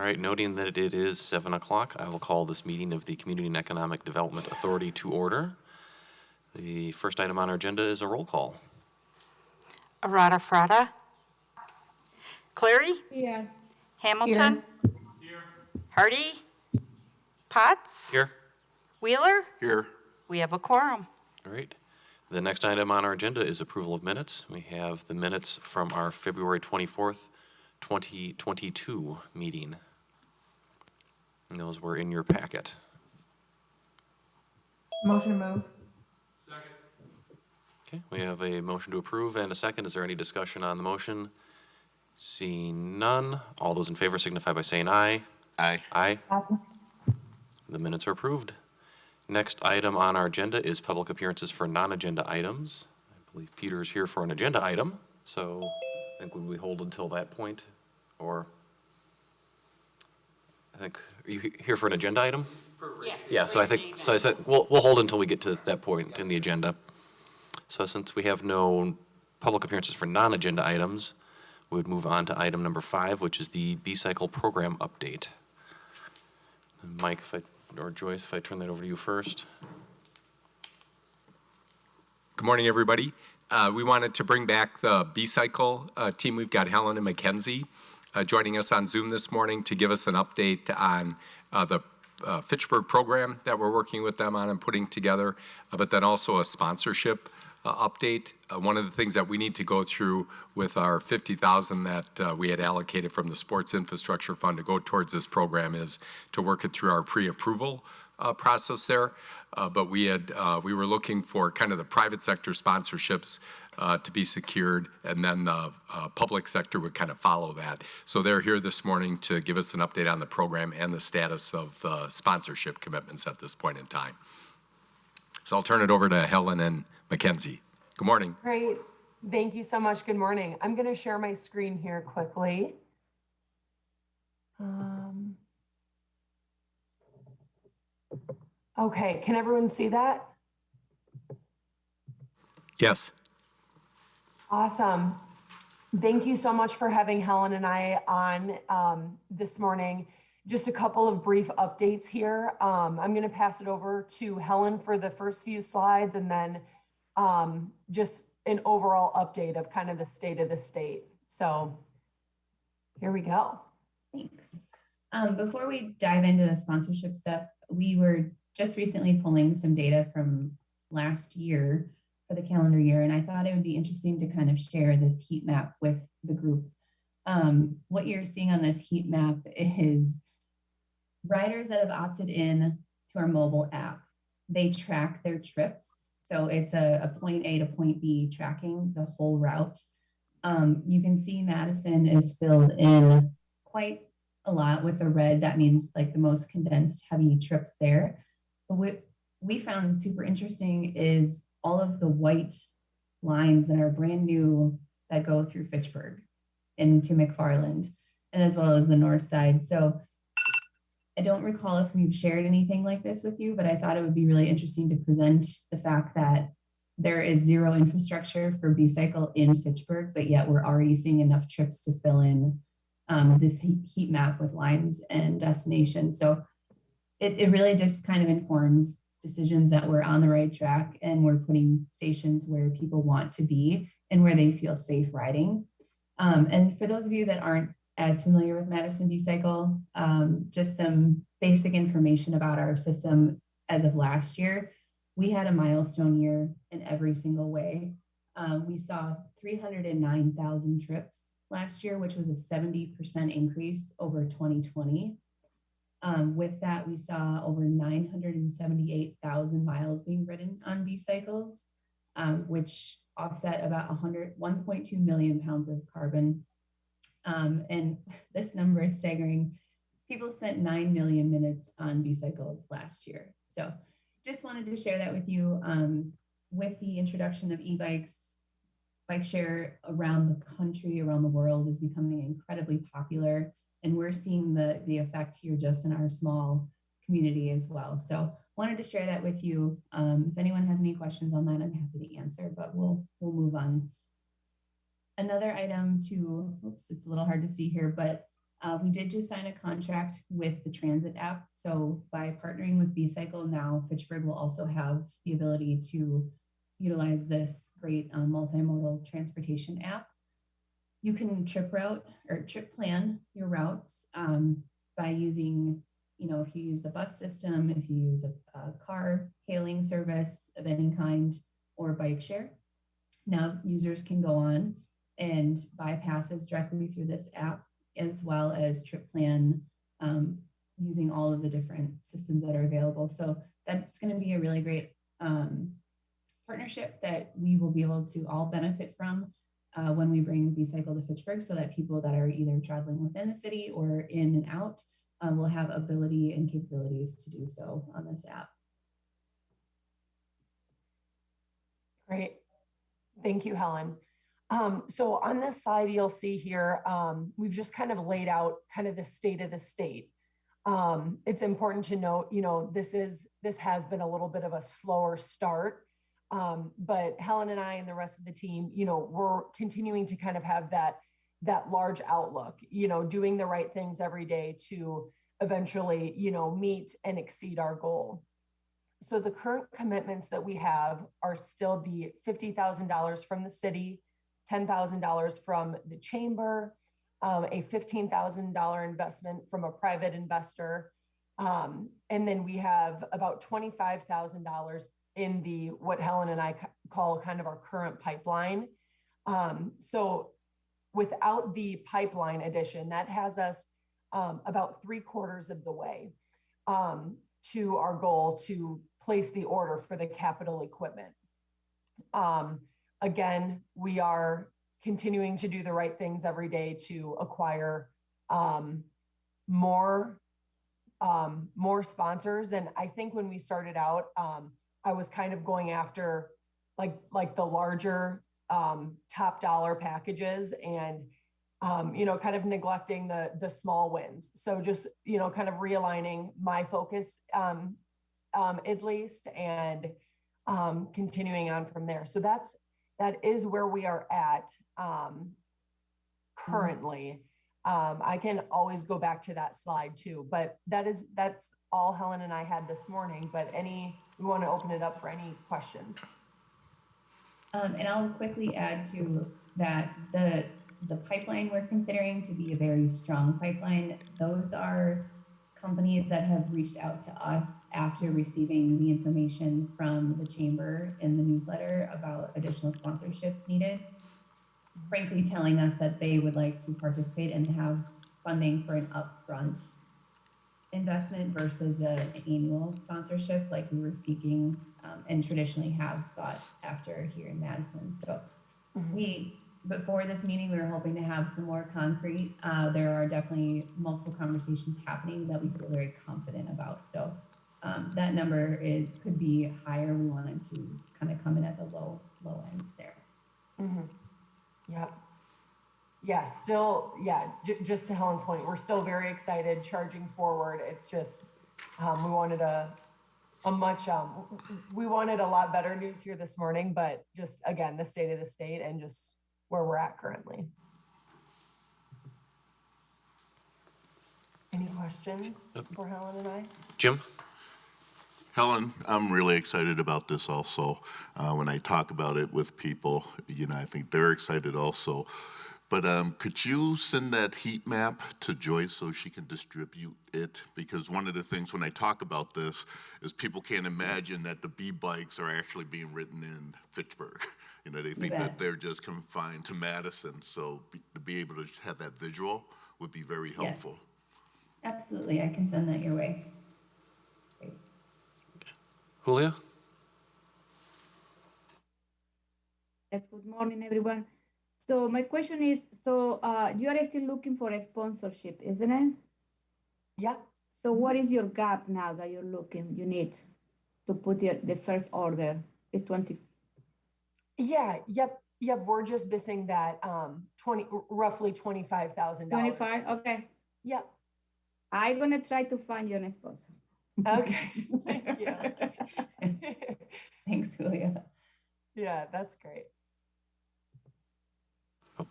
right, noting that it is 7 o'clock, I will call this meeting of the Community and Economic Development Authority to order. The first item on our agenda is a roll call. Arata Frada. Clary. Yeah. Hamilton. Here. Hardy. Potts. Here. Wheeler. Here. We have a quorum. All right. The next item on our agenda is approval of minutes. We have the minutes from our February 24th, 2022 meeting. And those were in your packet. Motion to move. Second. Okay, we have a motion to approve and a second. Is there any discussion on the motion? Seeing none, all those in favor signify by saying aye. Aye. Aye. The minutes are approved. Next item on our agenda is public appearances for non-agenda items. I believe Peter is here for an agenda item, so I think would we hold until that point? Or, I think, are you here for an agenda item? Yeah, so I think, so I said, we'll hold until we get to that point in the agenda. So since we have no public appearances for non-agenda items, we would move on to item number 5, which is the B-Cycle program update. Mike, or Joyce, if I turn that over to you first. Good morning, everybody. We wanted to bring back the B-Cycle team. We've got Helen and Mackenzie joining us on Zoom this morning to give us an update on the Fitchburg program that we're working with them on and putting together, but then also a sponsorship update. One of the things that we need to go through with our $50,000 that we had allocated from the Sports Infrastructure Fund to go towards this program is to work it through our pre-approval process there. But we were looking for kind of the private sector sponsorships to be secured, and then the public sector would kind of follow that. So they're here this morning to give us an update on the program and the status of sponsorship commitments at this point in time. So I'll turn it over to Helen and Mackenzie. Good morning. Great. Thank you so much. Good morning. I'm going to share my screen here quickly. Okay, can everyone see that? Yes. Awesome. Thank you so much for having Helen and I on this morning. Just a couple of brief updates here. I'm going to pass it over to Helen for the first few slides, and then just an overall update of kind of the state of the state. So here we go. Thanks. Before we dive into the sponsorship stuff, we were just recently pulling some data from last year for the calendar year, and I thought it would be interesting to kind of share this heat map with the group. What you're seeing on this heat map is riders that have opted in to our mobile app. They track their trips. So it's a point A to point B tracking the whole route. You can see Madison is filled in quite a lot with the red. That means like the most condensed heavy trips there. But what we found super interesting is all of the white lines that are brand new that go through Fitchburg into McFarland, and as well as the north side. So I don't recall if we've shared anything like this with you, but I thought it would be really interesting to present the fact that there is zero infrastructure for B-Cycle in Fitchburg, but yet we're already seeing enough trips to fill in this heat map with lines and destinations. So it really just kind of informs decisions that we're on the right track and we're putting stations where people want to be and where they feel safe riding. And for those of you that aren't as familiar with Madison B-Cycle, just some basic information about our system as of last year. We had a milestone year in every single way. We saw 309,000 trips last year, which was a 70% increase over 2020. With that, we saw over 978,000 miles being ridden on B-Cycles, which offset about 1.2 million pounds of carbon. And this number is staggering. People spent 9 million minutes on B-Cycles last year. So just wanted to share that with you. With the introduction of e-bikes, bike share around the country, around the world is becoming incredibly popular. And we're seeing the effect here just in our small community as well. So wanted to share that with you. If anyone has any questions on that, I'm happy to answer, but we'll move on. Another item to, oops, it's a little hard to see here, but We did just sign a contract with the transit app. So by partnering with B-Cycle now, Fitchburg will also have the ability to utilize this great multimodal transportation app. You can trip plan your routes by using, if you use the bus system, if you use a car hailing service of any kind or bike share. Now users can go on and buy passes directly through this app, as well as trip plan using all of the different systems that are available. So that's going to be a really great partnership that we will be able to all benefit from when we bring B-Cycle to Fitchburg, so that people that are either traveling within the city or in and out will have ability and capabilities to do so on this app. Great. Thank you, Helen. So on this slide, you'll see here, we've just kind of laid out kind of the state of the state. It's important to note, this has been a little bit of a slower start, but Helen and I and the rest of the team, we're continuing to kind of have that large outlook, doing the right things every day to eventually, meet and exceed our goal. So the current commitments that we have are still the $50,000 from the city, $10,000 from the chamber, a $15,000 investment from a private investor. And then we have about $25,000 in what Helen and I call kind of our current pipeline. So without the pipeline addition, that has us about 3/4 of the way to our goal to place the order for the capital equipment. Again, we are continuing to do the right things every day to acquire more sponsors. And I think when we started out, I was kind of going after like the larger top dollar packages and kind of neglecting the small wins. So just, kind of realigning my focus at least, and continuing on from there. So that is where we are at currently. I can always go back to that slide too, but that's all Helen and I had this morning, but we want to open it up for any questions. And I'll quickly add to that, the pipeline we're considering to be a very strong pipeline. Those are companies that have reached out to us after receiving the information from the chamber in the newsletter about additional sponsorships needed, frankly telling us that they would like to participate and have funding for an upfront investment versus an annual sponsorship like we were seeking and traditionally have sought after here in Madison. So before this meeting, we were hoping to have some more concrete. There are definitely multiple conversations happening that we feel very confident about. So that number could be higher. We wanted to kind of come in at the low end there. Yep. Yeah, still, just to Helen's point, we're still very excited charging forward. It's just, we wanted we wanted a lot better news here this morning, but just again, the state of the state and just where we're at currently. Any questions for Helen and I? Jim? Helen, I'm really excited about this also. When I talk about it with people, I think they're excited also. But could you send that heat map to Joyce so she can distribute it? Because one of the things when I talk about this is people can't imagine that the B-bikes are actually being ridden in Fitchburg. They think that they're just confined to Madison. So to be able to have that visual would be very helpful. Yes. Absolutely, I can send that your way. Great. Julia? Yes, good morning, everyone. So my question is, you are still looking for a sponsorship, isn't it? Yeah. So what is your gap now that you need to put the first order is 20? Yeah, yep. We're just missing that roughly $25,000. 25, okay. Yep. I'm gonna try to find you a sponsor. Okay, thank you. Thanks, Julia. Yeah, that's great.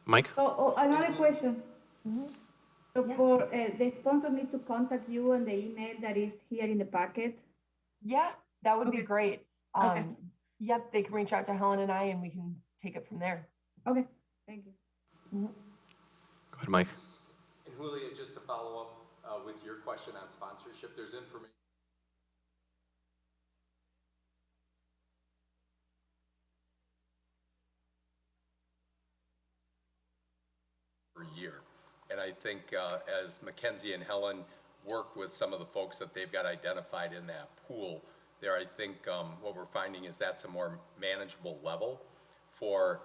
Mike? So another question. So Yeah. for the sponsor need to contact you on the email that is here in the packet. Yeah, that would be Okay. great. Okay. Yep, they can reach out to Helen and I, and we can take it from there. Okay, thank you. Go ahead, Mike. And Julia, just to follow up with your question on sponsorship, there's information per year. And I think as Mackenzie and Helen work with some of the folks that they've got identified in that pool there, I think what we're finding is that's a more manageable level for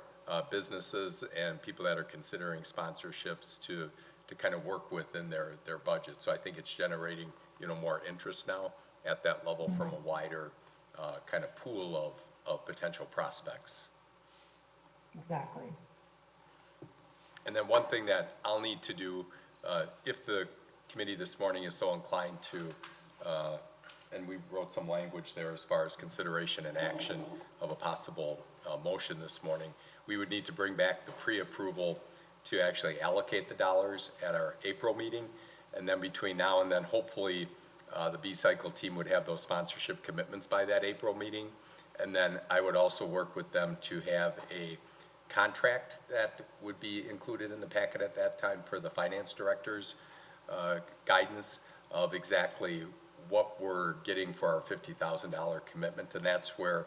businesses and people that are considering sponsorships to kind of work within their budget. So I think it's generating, more interest now at that level from a wider kind of pool of potential prospects. Exactly. And then one thing that I'll need to do, if the committee this morning is so inclined to, and we wrote some language there as far as consideration and action of a possible motion this morning, we would need to bring back the pre-approval to actually allocate the dollars at our April meeting. And then between now and then, hopefully, the B-Cycle team would have those sponsorship commitments by that April meeting. And then I would also work with them to have a contract that would be included in the packet at that time per the finance director's guidance of exactly what we're getting for our $50,000 commitment. And that's where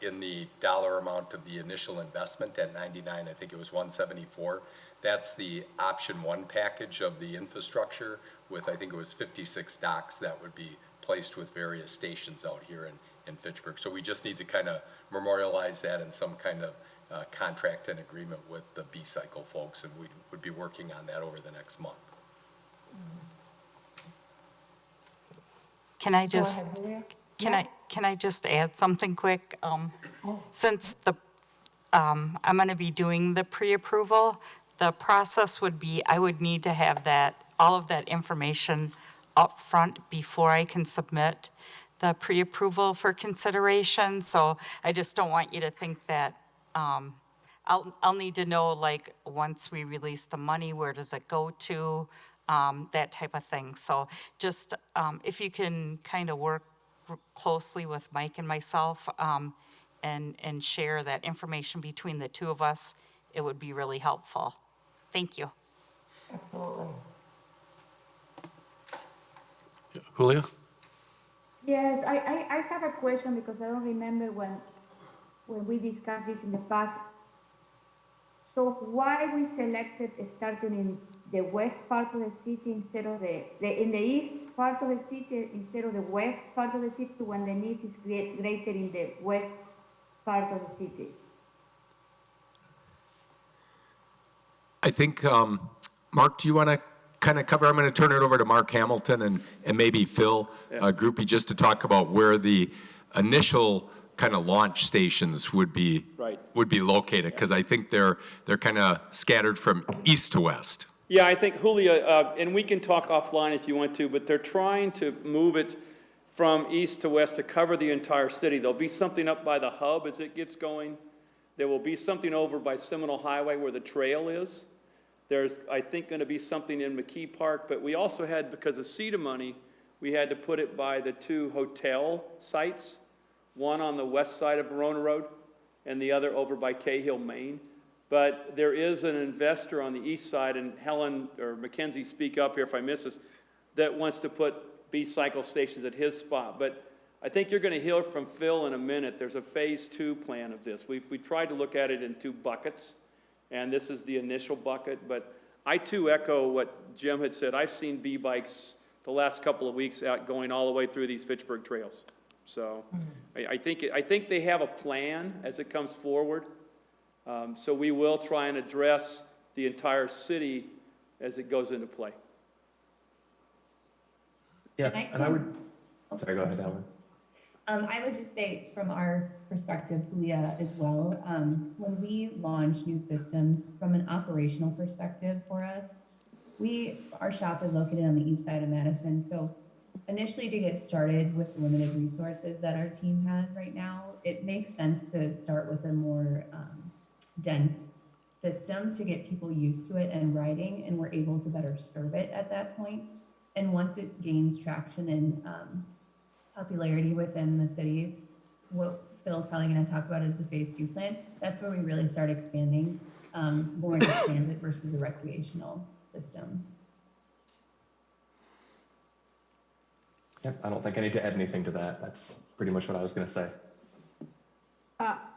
in the dollar amount of the initial investment at 99, I think it was 174, that's the option one package of the infrastructure with, I think it was 56 docks that would be placed with various stations out here in Fitchburg. So we just need to kind of memorialize that in some kind of contract and agreement with the B-Cycle folks, and we would be working on that over the next month. Can I Go just, ahead, Julia. can I just add something quick? Since I'm going to be doing the pre-approval, the process would be, I would need to have all of that information up front before I can submit the pre-approval for consideration. So I just don't want you to think that, I'll need to know, like, once we release the money, where does it go to, that type of thing. So just, if you can kind of work closely with Mike and myself, and share that information between the two of us, it would be really helpful. Thank you. Absolutely. Julia? Yes, I have a question because I don't remember when we discussed this in the past. So why we selected starting in the west part of the city instead of in the east part of the city instead of the west part of the city when the need is greater in the west part of the city? I think, Mark, do you want to kind of cover? I'm going to turn it over to Mark Hamilton and maybe Phil Groupie just to talk about where the initial kind of launch stations would be located, because I think they're kind of scattered from east to west. Yeah, I think Julia, and we can talk offline if you want to, but they're trying to move it from east to west to cover the entire city. There'll be something up by the hub as it gets going. There will be something over by Seminole Highway where the trail is. There's, I think, going to be something in McKee Park, but we also had, because of CETA money, we had to put it by the two hotel sites, one on the west side of Verona Road and the other over by Cahill, Maine. But there is an investor on the east side, and Helen or Mackenzie, speak up here if I miss this, that wants to put B-Cycle stations at his spot. But I think you're going to hear from Phil in a minute. There's a phase 2 plan of this. We tried to look at it in 2 buckets, and this is the initial bucket. But I too echo what Jim had said. I've seen B-bikes the last couple of weeks out going all the way through these Fitchburg trails. So I think they have a plan as it comes forward. So we will try and address the entire city as it goes into play. Yeah, and I would, sorry, go ahead, Helen. I would just say from our perspective, Julia, as well, when we launch new systems from an operational perspective for us, our shop is located on the east side of Madison. So initially to get started with the limited resources that our team has right now, it makes sense to start with a more dense system to get people used to it and writing, and we're able to better serve it at that point. And once it gains traction and popularity within the city, what Phil's probably going to talk about is the phase 2 plan. That's where we really start expanding more into transit versus a recreational system. Yeah, I don't think I need to add anything to that. That's pretty much what I was going to say.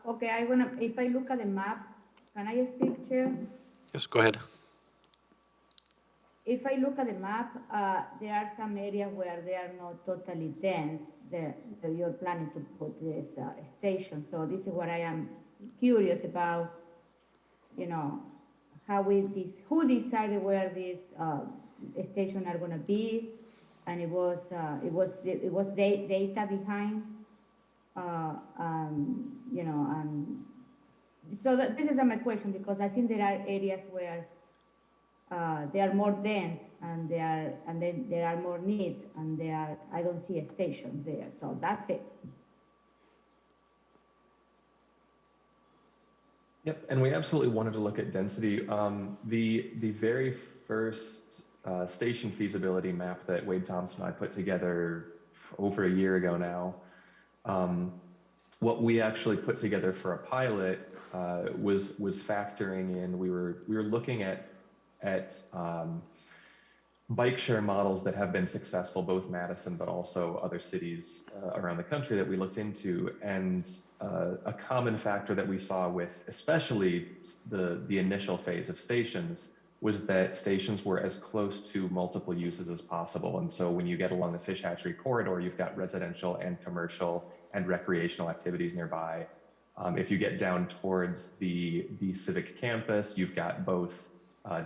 Okay, if I look at the map, can I speak, Chair? Yes, go ahead. If I look at the map, there are some areas where they are not totally dense, that you're planning to put this station. So this is what I am curious about, you know, who decided where these stations are gonna be? And it was data behind, you know, and so this is my question, because I think there are areas where they are more dense, and then there are more needs, and I don't see a station there. So that's it. Yep, and we absolutely wanted to look at density. The very first station feasibility map that Wade Thompson and I put together over a year ago now, what we actually put together for a pilot was factoring in. We were looking at bike share models that have been successful, both Madison but also other cities around the country that we looked into. And a common factor that we saw with especially the initial phase of stations was that stations were as close to multiple uses as possible. And so when you get along the fish hatchery corridor, you've got residential and commercial and recreational activities nearby. If you get down towards the civic campus, you've got both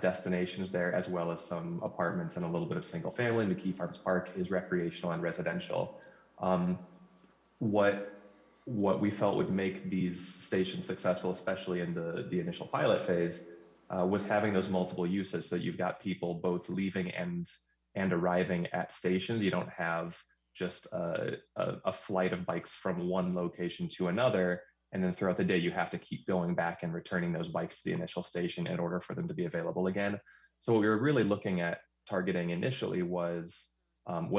destinations there, as well as some apartments and a little bit of single family. McKee Farms Park is recreational and residential. What we felt would make these stations successful, especially in the initial pilot phase, was having those multiple uses, so that you've got people both leaving and arriving at stations. You don't have just a flight of bikes from one location to another, and then throughout the day you have to keep going back and returning those bikes to the initial station in order for them to be available again. So what we were really looking at targeting initially was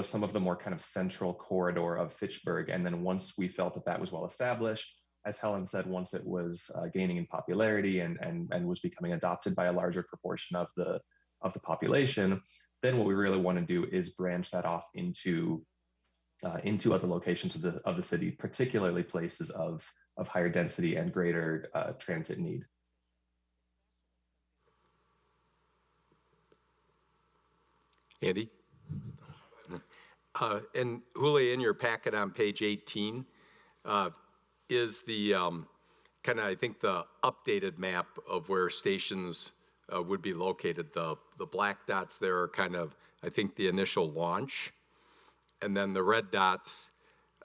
some of the more kind of central corridor of Fitchburg. And then once we felt that was well established, as Helen said, once it was gaining in popularity and was becoming adopted by a larger proportion of the population, then what we really want to do is branch that off into other locations of the city, particularly places of higher density and greater transit need. Andy? And Julie, in your packet on page 18 is the kind of, I think, the updated map of where stations would be located. The black dots there are kind of, I think, the initial launch. And then the red dots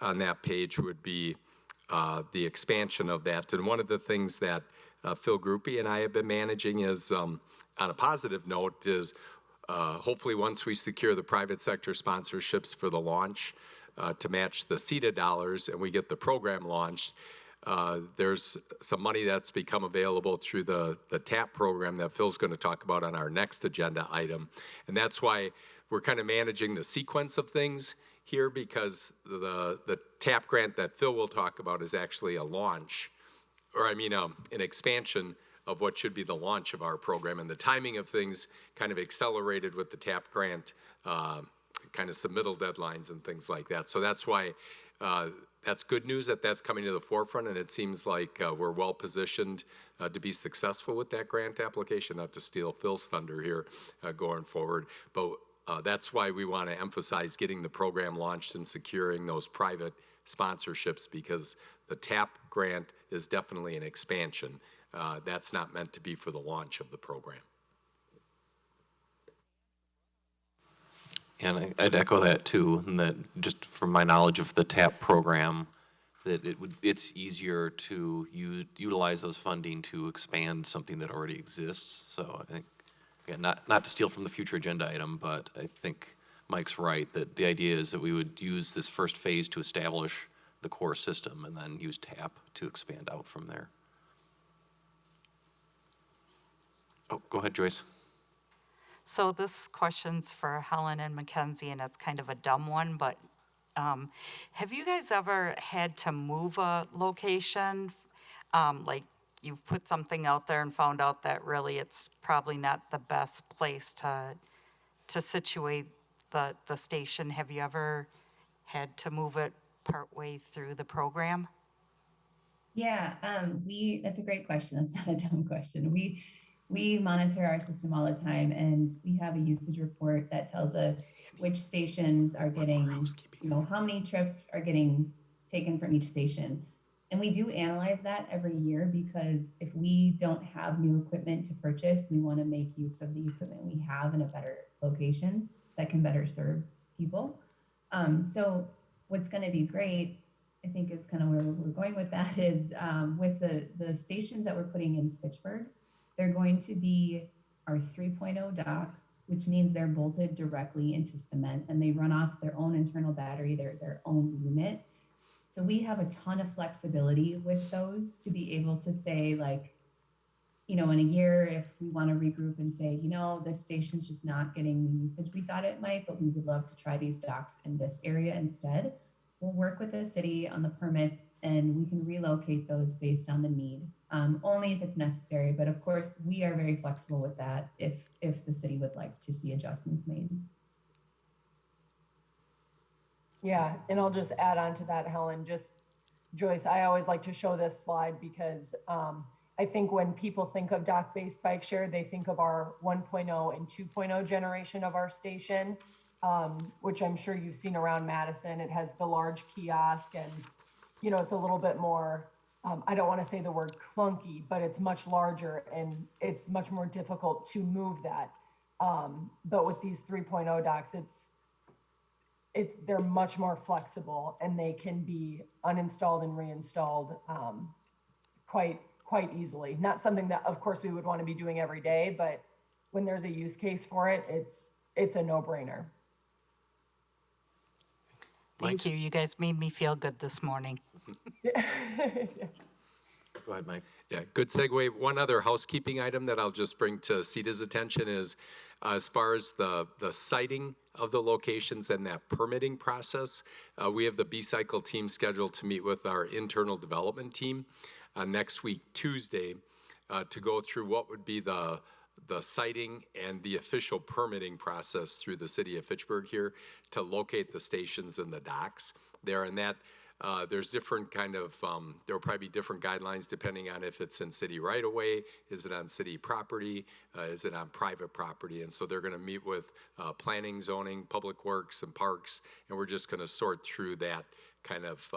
on that page would be the expansion of that. And one of the things that Phil Gruppe and I have been managing is, on a positive note, is hopefully once we secure the private sector sponsorships for the launch to match the CETA dollars and we get the program launched, there's some money that's become available through the TAP program that Phil's going to talk about on our next agenda item. And that's why we're kind of managing the sequence of things here, because the TAP grant that Phil will talk about is actually a launch, or I mean an expansion of what should be the launch of our program. And the timing of things kind of accelerated with the TAP grant, kind of submittal deadlines and things like that. So that's why that's good news that that's coming to the forefront, and it seems like we're well positioned to be successful with that grant application, not to steal Phil's thunder here going forward. But that's why we want to emphasize getting the program launched and securing those private sponsorships, because the TAP grant is definitely an expansion. That's not meant to be for the launch of the program. And I'd echo that too, and that just from my knowledge of the TAP program, that it's easier to utilize those funding to expand something that already exists. So I think, again, not to steal from the future agenda item, but I think Mike's right that the idea is that we would use this first phase to establish the core system and then use TAP to expand out from there. Oh, go ahead, Joyce. So this question's for Helen and Mackenzie, and it's kind of a dumb one, but have you guys ever had to move a location? Like you've put something out there and found out that really it's probably not the best place to situate the station. Have you ever had to move it partway through the program? Yeah, that's a great question. That's not a dumb question. We monitor our system all the time, and we have a usage report that tells us which stations are getting, how many trips are getting taken from each station. And we do analyze that every year because if we don't have new equipment to purchase, we want to make use of the equipment we have in a better location that can better serve people. So what's going to be great, I think is kind of where we're going with that, is with the stations that we're putting in Fitchburg, they're going to be our 3.0 docks, which means they're bolted directly into cement and they run off their own internal battery, their own unit. So we have a ton of flexibility with those to be able to say, like, in a year, if we want to regroup and say, this station's just not getting the usage we thought it might, but we would love to try these docks in this area instead. We'll work with the city on the permits and we can relocate those based on the need, only if it's necessary. But of course, we are very flexible with that if the city would like to see adjustments made. Yeah, and I'll just add on to that, Helen, Joyce, I always like to show this slide because I think when people think of dock-based bike share, they think of our 1.0 and 2.0 generation of our station, which I'm sure you've seen around Madison. It has the large kiosk and, it's a little bit more, I don't want to say the word clunky, but it's much larger and it's much more difficult to move that. But with these 3.0 docks, they're much more flexible and they can be uninstalled and reinstalled quite easily. Not something that, of course, we would want to be doing every day, but when there's a use case for it, it's a no-brainer. Thank you. You guys made me feel good this morning. Go ahead, Mike. Yeah, good segue. One other housekeeping item that I'll just bring to CETA's attention is as far as the siting of the locations and that permitting process, we have the B-Cycle team scheduled to meet with our internal development team next week, Tuesday, to go through what would be the siting and the official permitting process through the city of Fitchburg here to locate the stations and the docks there. And that there's different kind of, there will probably be different guidelines depending on if it's in city right of way, is it on city property, is it on private property? And so they're going to meet with planning, zoning, public works, and parks, and we're just going to sort through that kind of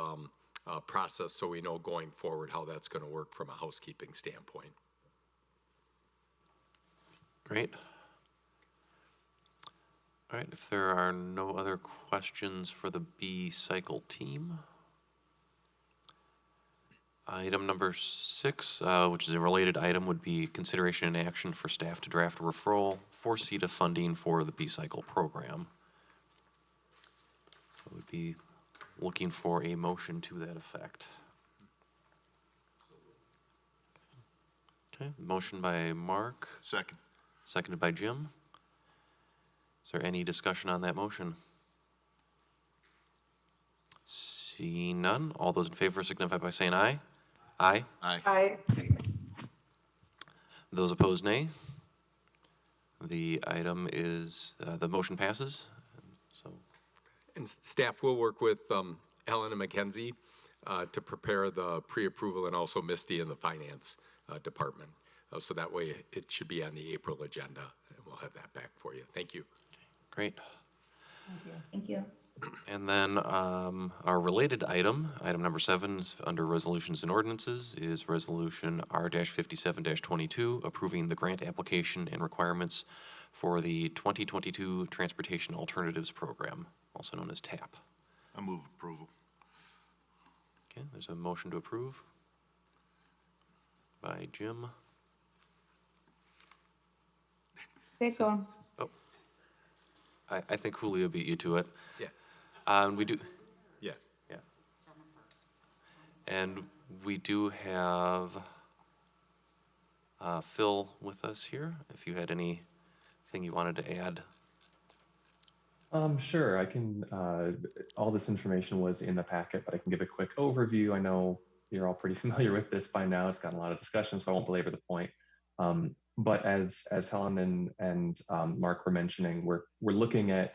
process so we know going forward how that's going to work from a housekeeping standpoint. Great. All right, if there are no other questions for the B-Cycle team. Item number 6, which is a related item, would be consideration and action for staff to draft a referral for CETA funding for the B-Cycle program. So we'd be looking for a motion to that effect. Okay, motion by Mark. Second. Seconded by Jim. Is there any discussion on that motion? Seeing none, all those in favor signify by saying aye. Aye. Aye. Aye. Those opposed, nay. The item is, the motion passes. So, And staff will work with Helen and Mackenzie to prepare the pre-approval and also Misty in the finance department. So that way it should be on the April agenda and we'll have that back for you. Thank you. great. Thank you. Thank you. And then our related item, item number 7, is under resolutions and ordinances, is resolution R-57-22, approving the grant application and requirements for the 2022 Transportation Alternatives Program, also known as TAP. I move approval. Okay, there's a motion to approve by Jim. Second. Oh, I think Julio beat you to it. Yeah. We do, Yeah. yeah. And we do have Phil with us here, if you had anything you wanted to add. Sure, I can, all this information was in the packet, but I can give a quick overview. I know you're all pretty familiar with this by now. It's gotten a lot of discussion, so I won't belabor the point. But as Helen and Mark were mentioning, we're looking at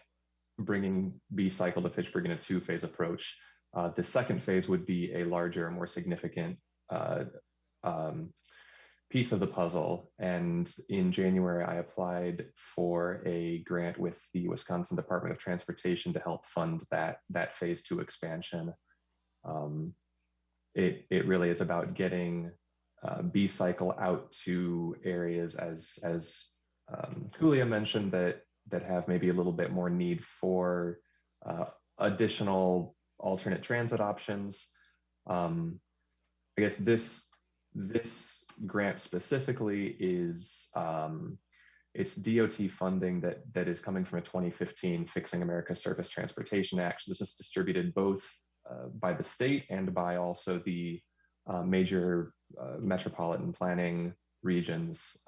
bringing B-cycle to Fitchburg in a two-phase approach. The second phase would be a larger, more significant uh, um, piece of the puzzle. And in January, I applied for a grant with the Wisconsin Department of Transportation to help fund that phase two expansion. Um, it really is about getting B-cycle out to areas as Julia mentioned that have maybe a little bit more need for additional alternate transit options. I guess this grant specifically is it's DOT funding that is coming from a 2015 Fixing America's Surface Transportation Act. This is distributed both by the state and by also the major metropolitan planning regions.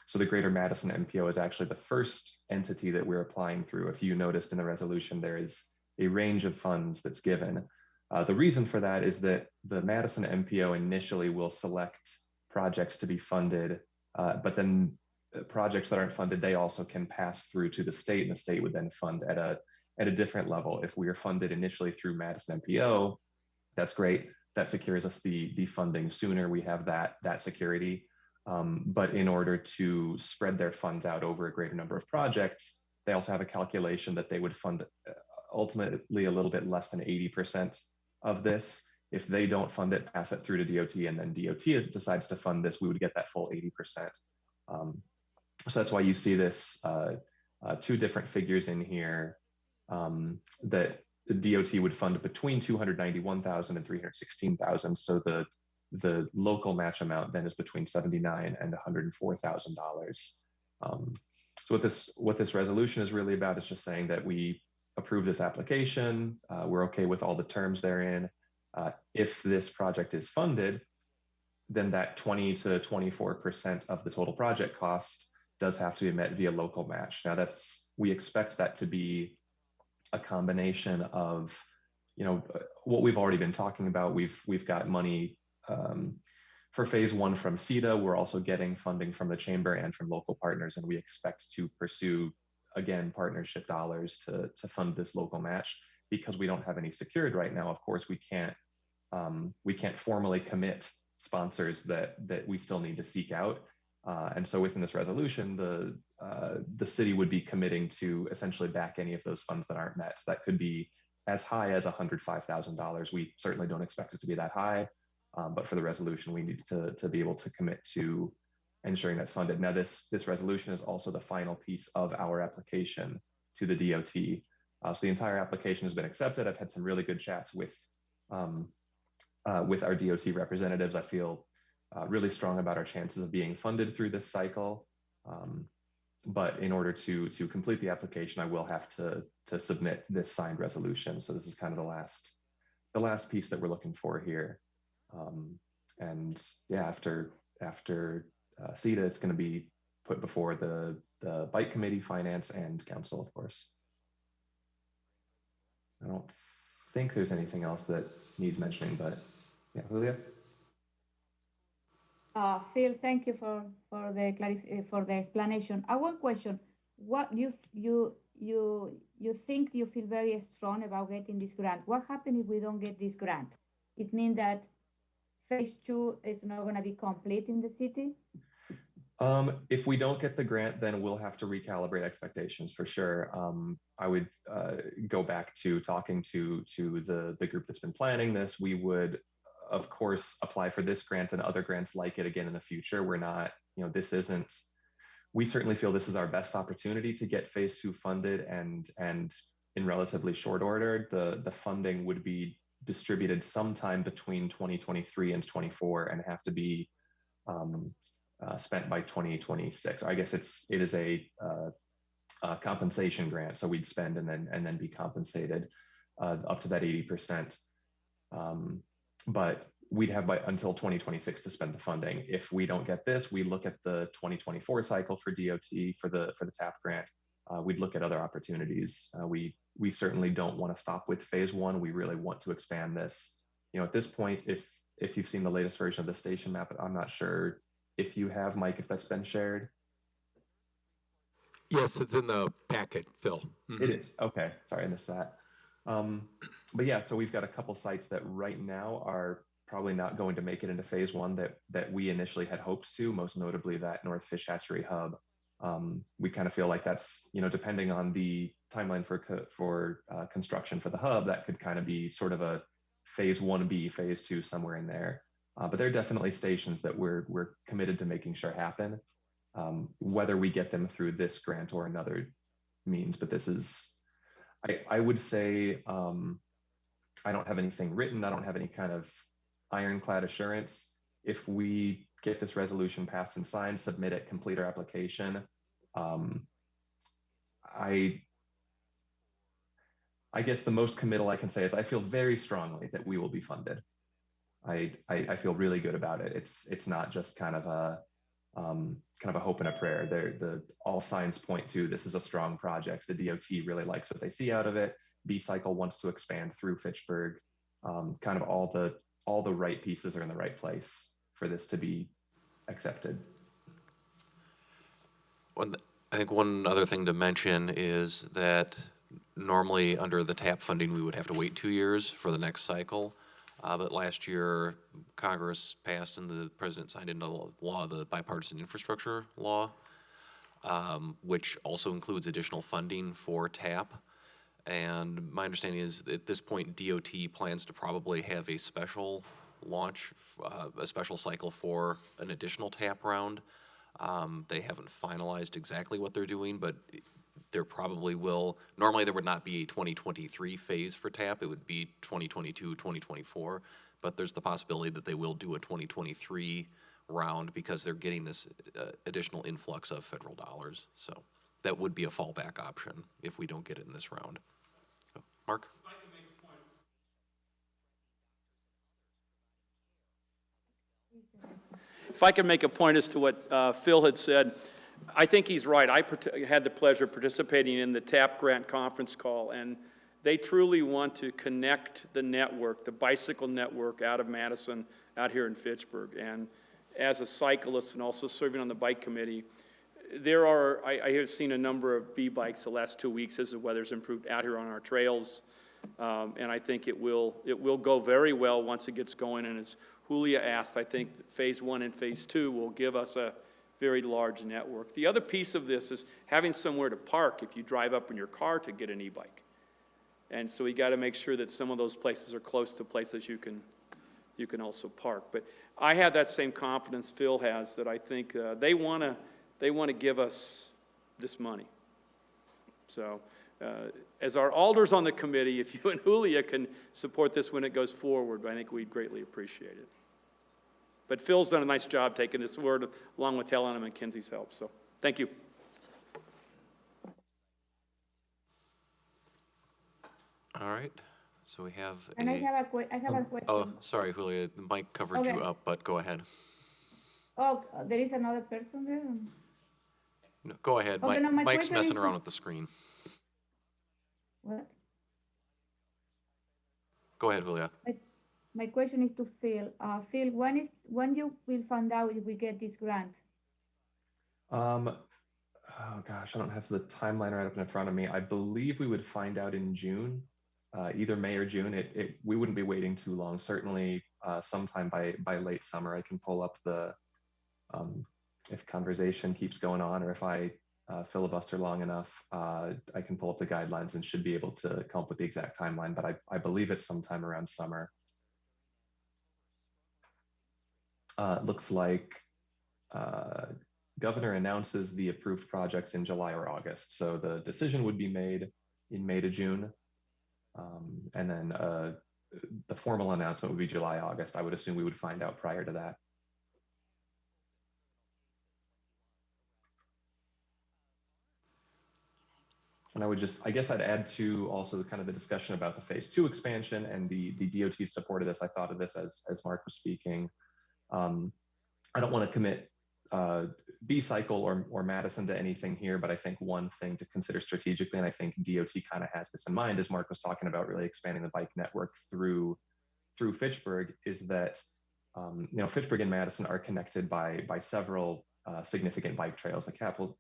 So the Greater Madison MPO is actually the first entity that we're applying through. If you noticed in the resolution, there is a range of funds that's given. The reason for that is that the Madison MPO initially will select projects to be funded, but then projects that aren't funded, they also can pass through to the state, and the state would then fund at a different level. If we are funded initially through Madison MPO, that's great. That secures us the funding sooner. We have that security. But in order to spread their funds out over a greater number of projects, they also have a calculation that they would fund ultimately a little bit less than 80% of this. If they don't fund it, pass it through to DOT, and then DOT decides to fund this, we would get that full 80%. So that's why you see this two different figures in here that the DOT would fund between 291,000 and 316,000. So the local match amount then is between $79,000 and $104,000. So what this resolution is really about is just saying that we approve this application. We're okay with all the terms therein. If this project is funded, then that 20 to 24% of the total project cost does have to be met via local match. Now we expect that to be a combination of, what we've already been talking about. We've got money for phase one from CETA. We're also getting funding from the chamber and from local partners, and we expect to pursue, again, partnership dollars to fund this local match. Because we don't have any secured right now, of course, we can't formally commit sponsors that we still need to seek out. And so within this resolution, the city would be committing to essentially back any of those funds that aren't met. So that could be as high as $105,000. We certainly don't expect it to be that high, but for the resolution, we need to be able to commit to ensuring that's funded. Now, this resolution is also the final piece of our application to the DOT. So the entire application has been accepted. I've had some really good chats with our DOT representatives. I feel really strong about our chances of being funded through this cycle. But in order to complete the application, I will have to submit this signed resolution. So this is kind of the last piece that we're looking for here. And yeah, after CETA, it's going to be put before the Bike Committee, Finance, and Council, of course. I don't think there's anything else that needs mentioning, but yeah, Julia? Phil, thank you for the explanation. I have one question. What you think you feel very strong about getting this grant? What happens if we don't get this grant? It means that phase two is not going to be complete in the city? If we don't get the grant, then we'll have to recalibrate expectations for sure. I would go back to talking to the group that's been planning this. We would, of course, apply for this grant and other grants like it again in the future. We're not, we certainly feel this is our best opportunity to get phase two funded, and in relatively short order. The funding would be distributed sometime between 2023 and 24 and have to be spent by 2026. I guess it is a compensation grant, so we'd spend and then be compensated up to that 80%. But we'd have until 2026 to spend the funding. If we don't get this, we look at the 2024 cycle for DOT for the TAP grant. We'd look at other opportunities. We certainly don't want to stop with phase one. We really want to expand this. You know, at this point, if you've seen the latest version of the station map, I'm not sure if you have, Mike, if that's been shared. Yes, it's in the packet, Phil. It is. Okay. Sorry, I missed that. But yeah, so we've got a couple sites that right now are probably not going to make it into phase one that we initially had hopes to, most notably that North Fish Hatchery hub. We kind of feel like that's, you know, depending on the timeline for construction for the hub, that could kind of be sort of a phase 1B, phase 2, somewhere in there. But there are definitely stations that we're committed to making sure happen, whether we get them through this grant or another means. But this is, I would say, I don't have anything written. I don't have any kind of ironclad assurance. If we get this resolution passed and signed, submit it, complete our application, I guess the most committal I can say is I feel very strongly that we will be funded. I feel really good about it. It's not just kind of a hope and a prayer. All signs point to this is a strong project. The DOT really likes what they see out of it. B-Cycle wants to expand through Fitchburg. Kind of all the right pieces are in the right place for this to be accepted. I think one other thing to mention is that normally under the TAP funding, we would have to wait 2 years for the next cycle. But last year, Congress passed and the president signed into law the bipartisan infrastructure law, which also includes additional funding for TAP. And my understanding is at this point, DOT plans to probably have a special launch, a special cycle for an additional TAP round. They haven't finalized exactly what they're doing, but there probably will. Normally, there would not be a 2023 phase for TAP. It would be 2022, 2024. But there's the possibility that they will do a 2023 round because they're getting this additional influx of federal dollars. So that would be a fallback option if we don't get it in this round. So, Mark? If I can make a point as to what Phil had said, I think he's right. I had the pleasure of participating in the TAP grant conference call, and they truly want to connect the network, the bicycle network out of Madison, out here in Fitchburg. And as a cyclist and also serving on the bike committee, I have seen a number of B-bikes the last 2 weeks as the weather's improved out here on our trails. And I think it will go very well once it gets going. And as Julia asked, I think phase 1 and phase 2 will give us a very large network. The other piece of this is having somewhere to park if you drive up in your car to get an e-bike. And so we got to make sure that some of those places are close to places you can also park. But I have that same confidence Phil has that I think they want to give us this money. So as our alders on the committee, if you and Julia can support this when it goes forward, I think we'd greatly appreciate it. But Phil's done a nice job taking this word along with Helen and Mackenzie's help. So thank you. All right. So we have And I have a question. Oh, sorry, Julia. The mic covered you up, but go ahead. Oh, there is another person there? No, go ahead. Okay, no, my Mike's question messing is- around with the screen. What? Go ahead, Julia. My question is to Phil. Phil, when you will find out if we get this grant? Oh gosh, I don't have the timeline right up in front of me. I believe we would find out in June, either May or June. We wouldn't be waiting too long. Certainly, sometime by late summer, I can pull up the if conversation keeps going on, or if I filibuster long enough, I can pull up the guidelines and should be able to come up with the exact timeline. But I believe it's sometime around summer. It looks like governor announces the approved projects in July or August. So the decision would be made in May to June. And then the formal announcement would be July, August. I would assume we would find out prior to that. And I guess I'd add to also kind of the discussion about the phase 2 expansion and the DOT support of this. I thought of this as Mark was speaking. I don't want to commit B-Cycle or Madison to anything here, but I think one thing to consider strategically, and I think DOT kind of has this in mind, as Mark was talking about really expanding the bike network through Fitchburg, is that Fitchburg and Madison are connected by several significant bike trails: the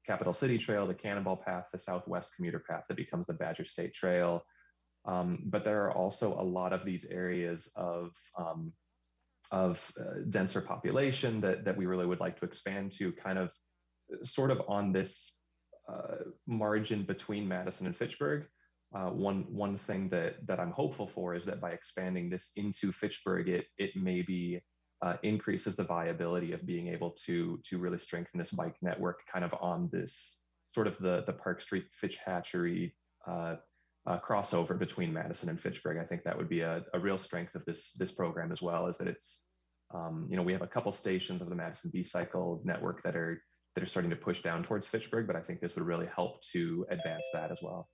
Capital City Trail, the Cannonball Path, the Southwest Commuter Path that becomes the Badger State Trail. But there are also a lot of these areas of denser population that we really would like to expand to, kind of sort of on this margin between Madison and Fitchburg. One thing that I'm hopeful for is that by expanding this into Fitchburg, it maybe increases the viability of being able to really strengthen this bike network kind of on this sort of the Park Street Fitch Hatchery crossover between Madison and Fitchburg. I think that would be a real strength of this program as well, is that it's we have a couple stations of the Madison B-Cycle network that are starting to push down towards Fitchburg, but I think this would really help to advance that as well.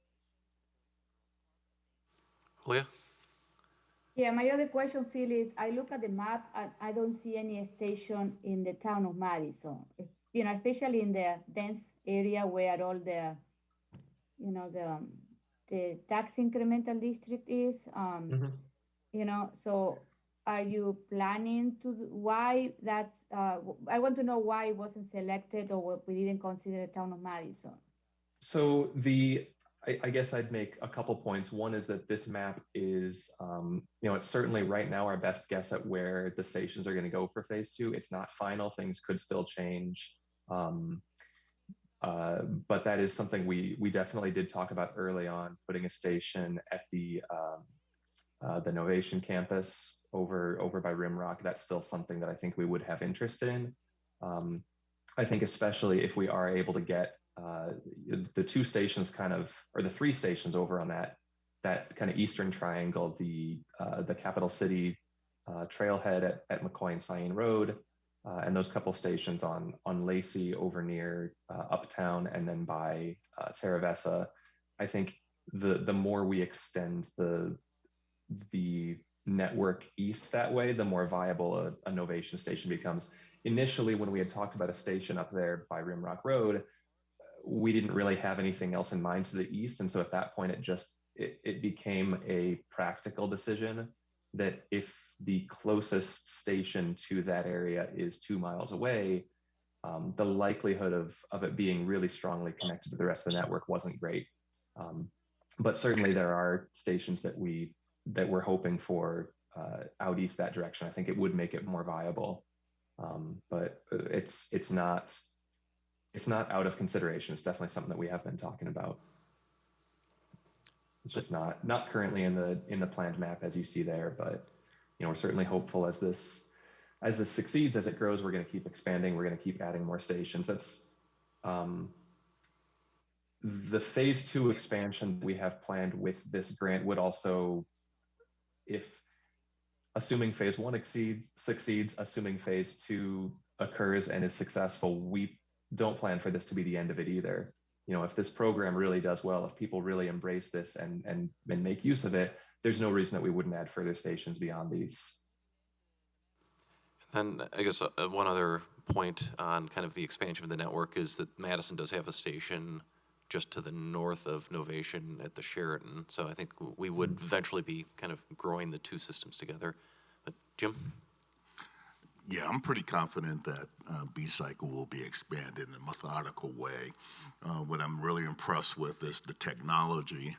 Julia? Yeah, my other question, Phil, is I look at the map and I don't see any station in the town of Madison. Especially in the dense area where all the tax incremental district is. So are you planning to? Why that's? I want to know why it wasn't selected or we didn't consider the town of Madison. So I guess I'd make a couple points. One is that this map is, it's certainly right now our best guess at where the stations are going to go for phase 2. It's not final; things could still change. But that is something we definitely did talk about early on, putting a station at the Novation campus over by Rimrock. That's still something that I think we would have interest in. I think especially if we are able to get the two stations or the three stations over on that kind of eastern triangle, the Capital City trailhead at McCoy and Cyene Road, and those couple stations on Lacey over near Uptown and then by Terravesa. I think the more we extend the network east that way, the more viable a Novation station becomes. Initially, when we had talked about a station up there by Rimrock Road, we didn't really have anything else in mind to the east. And so at that point, it became a practical decision that if the closest station to that area is 2 miles away, the likelihood of it being really strongly connected to the rest of the network wasn't great. But certainly there are stations that we're hoping for out east that direction. I think it would make it more viable. But it's not out of consideration. It's definitely something that we have been talking about. It's just not currently in the planned map as you see there, but we're certainly hopeful as this succeeds, as it grows, we're going to keep expanding. We're going to keep adding more stations. That's the phase 2 expansion we have planned with this grant would also, if assuming phase 1 succeeds, assuming phase 2 occurs and is successful, we don't plan for this to be the end of it either. If this program really does well, if people really embrace this and make use of it, there's no reason that we wouldn't add further stations beyond these. And I guess one other point on kind of the expansion of the network is that Madison does have a station just to the north of Novation at the Sheraton. So I think we would eventually be kind of growing the two systems together. But Jim? Yeah, I'm pretty confident that B-Cycle will be expanded in a methodical way. What I'm really impressed with is the technology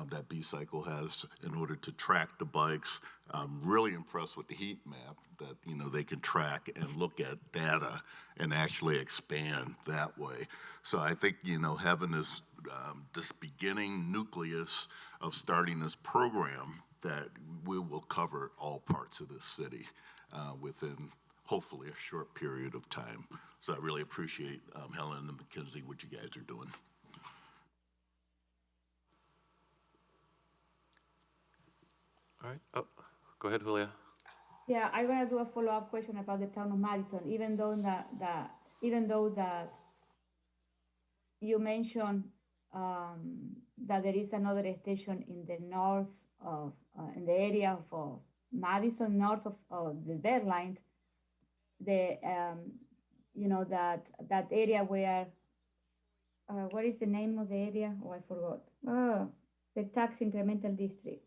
that B-Cycle has in order to track the bikes. I'm really impressed with the heat map that they can track and look at data and actually expand that way. So I think having this beginning nucleus of starting this program, that we will cover all parts of this city within hopefully a short period of time. So I really appreciate Helen and Mackenzie, what you guys are doing. All right. Oh, go ahead, Julia. Yeah, I want to do a follow-up question about the town of Madison. Even though that you mentioned that there is another station in the north of, in the area of Madison, north of the deadline, the, that area where, what is the name of the area? Oh, I forgot. Oh, the tax incremental district.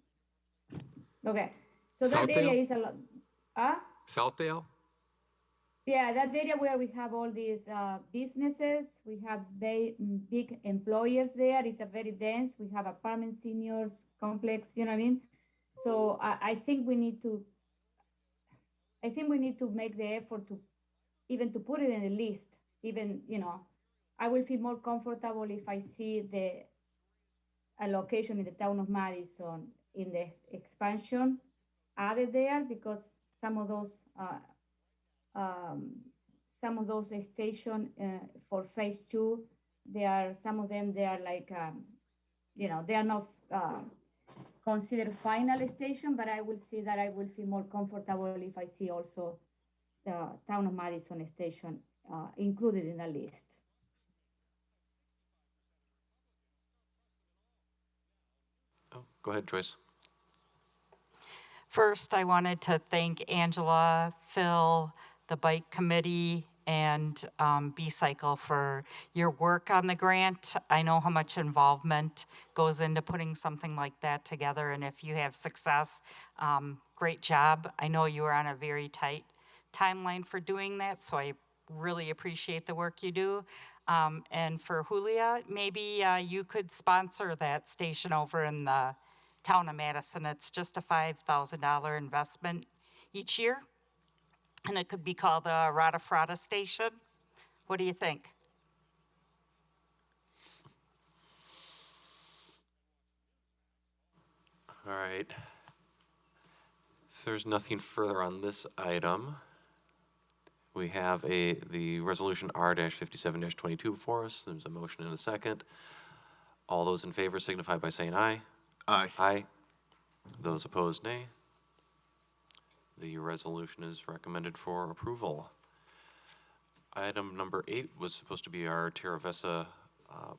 Okay, so that Southdale? area is a lot, Southdale? yeah, that area where we have all these businesses, we have big employers there. It's a very dense. We have apartment seniors complex. You know what I mean? So I think we need to. I think we need to make the effort to even to put it in a list. Even I will feel more comfortable if I see the allocation in the town of Madison in the expansion added there, because some of those. Um, some of those stations for phase 2, some of them they are like they are not considered final station, but I will see that I will feel more comfortable if I see also the town of Madison station included in the list. Oh, go ahead, Joyce. First, I wanted to thank Angela, Phil, the bike committee, and B-Cycle for your work on the grant. I know how much involvement goes into putting something like that together, and if you have success, great job. I know you are on a very tight timeline for doing that, so I really appreciate the work you do. And for Julia, maybe you could sponsor that station over in the town of Madison. It's just a $5,000 investment each year, and it could be called the Rada Frada Station. What do you think? All right. If there's nothing further on this item, we have the resolution R-57-22 before us. There's a motion and a second. All those in favor signify by saying aye. Aye. Aye. Those opposed, nay. The resolution is recommended for approval. Item number 8 was supposed to be our Terra Vesa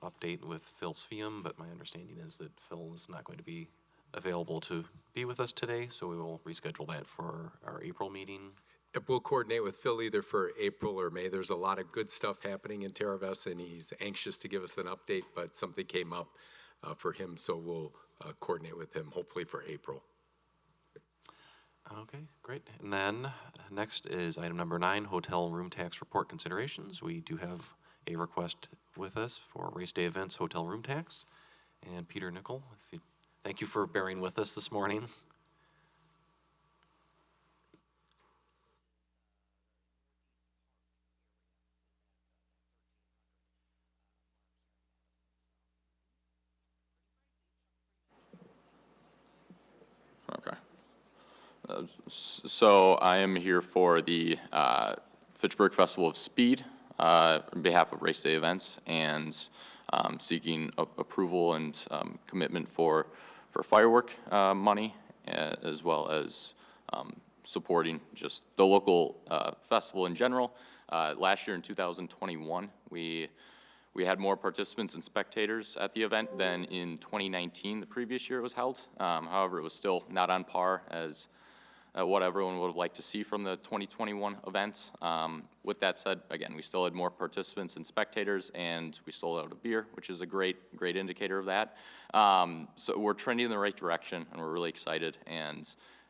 update with Phil Svium, but my understanding is that Phil is not going to be available to be with us today, so we will reschedule that for our April meeting. We'll coordinate with Phil either for April or May. There's a lot of good stuff happening in Terra Vesa, and he's anxious to give us an update, but something came up for him, so we'll coordinate with him hopefully for April. Okay, great. And then next is item number 9, hotel room tax report considerations. We do have a request with us for race day events hotel room tax. And Peter Nickel, thank you for bearing with us this morning. Okay. So I am here for the Fitchburg Festival of Speed on behalf of Race Day Events, and seeking approval and commitment for firework money, as well as supporting just the local festival in general. Last year in 2021, we had more participants and spectators at the event than in 2019, the previous year it was held. However, it was still not on par as what everyone would have liked to see from the 2021 event. With that said, again, we still had more participants and spectators, and we sold out a beer, which is a great indicator of that. So we're trending in the right direction, and we're really excited and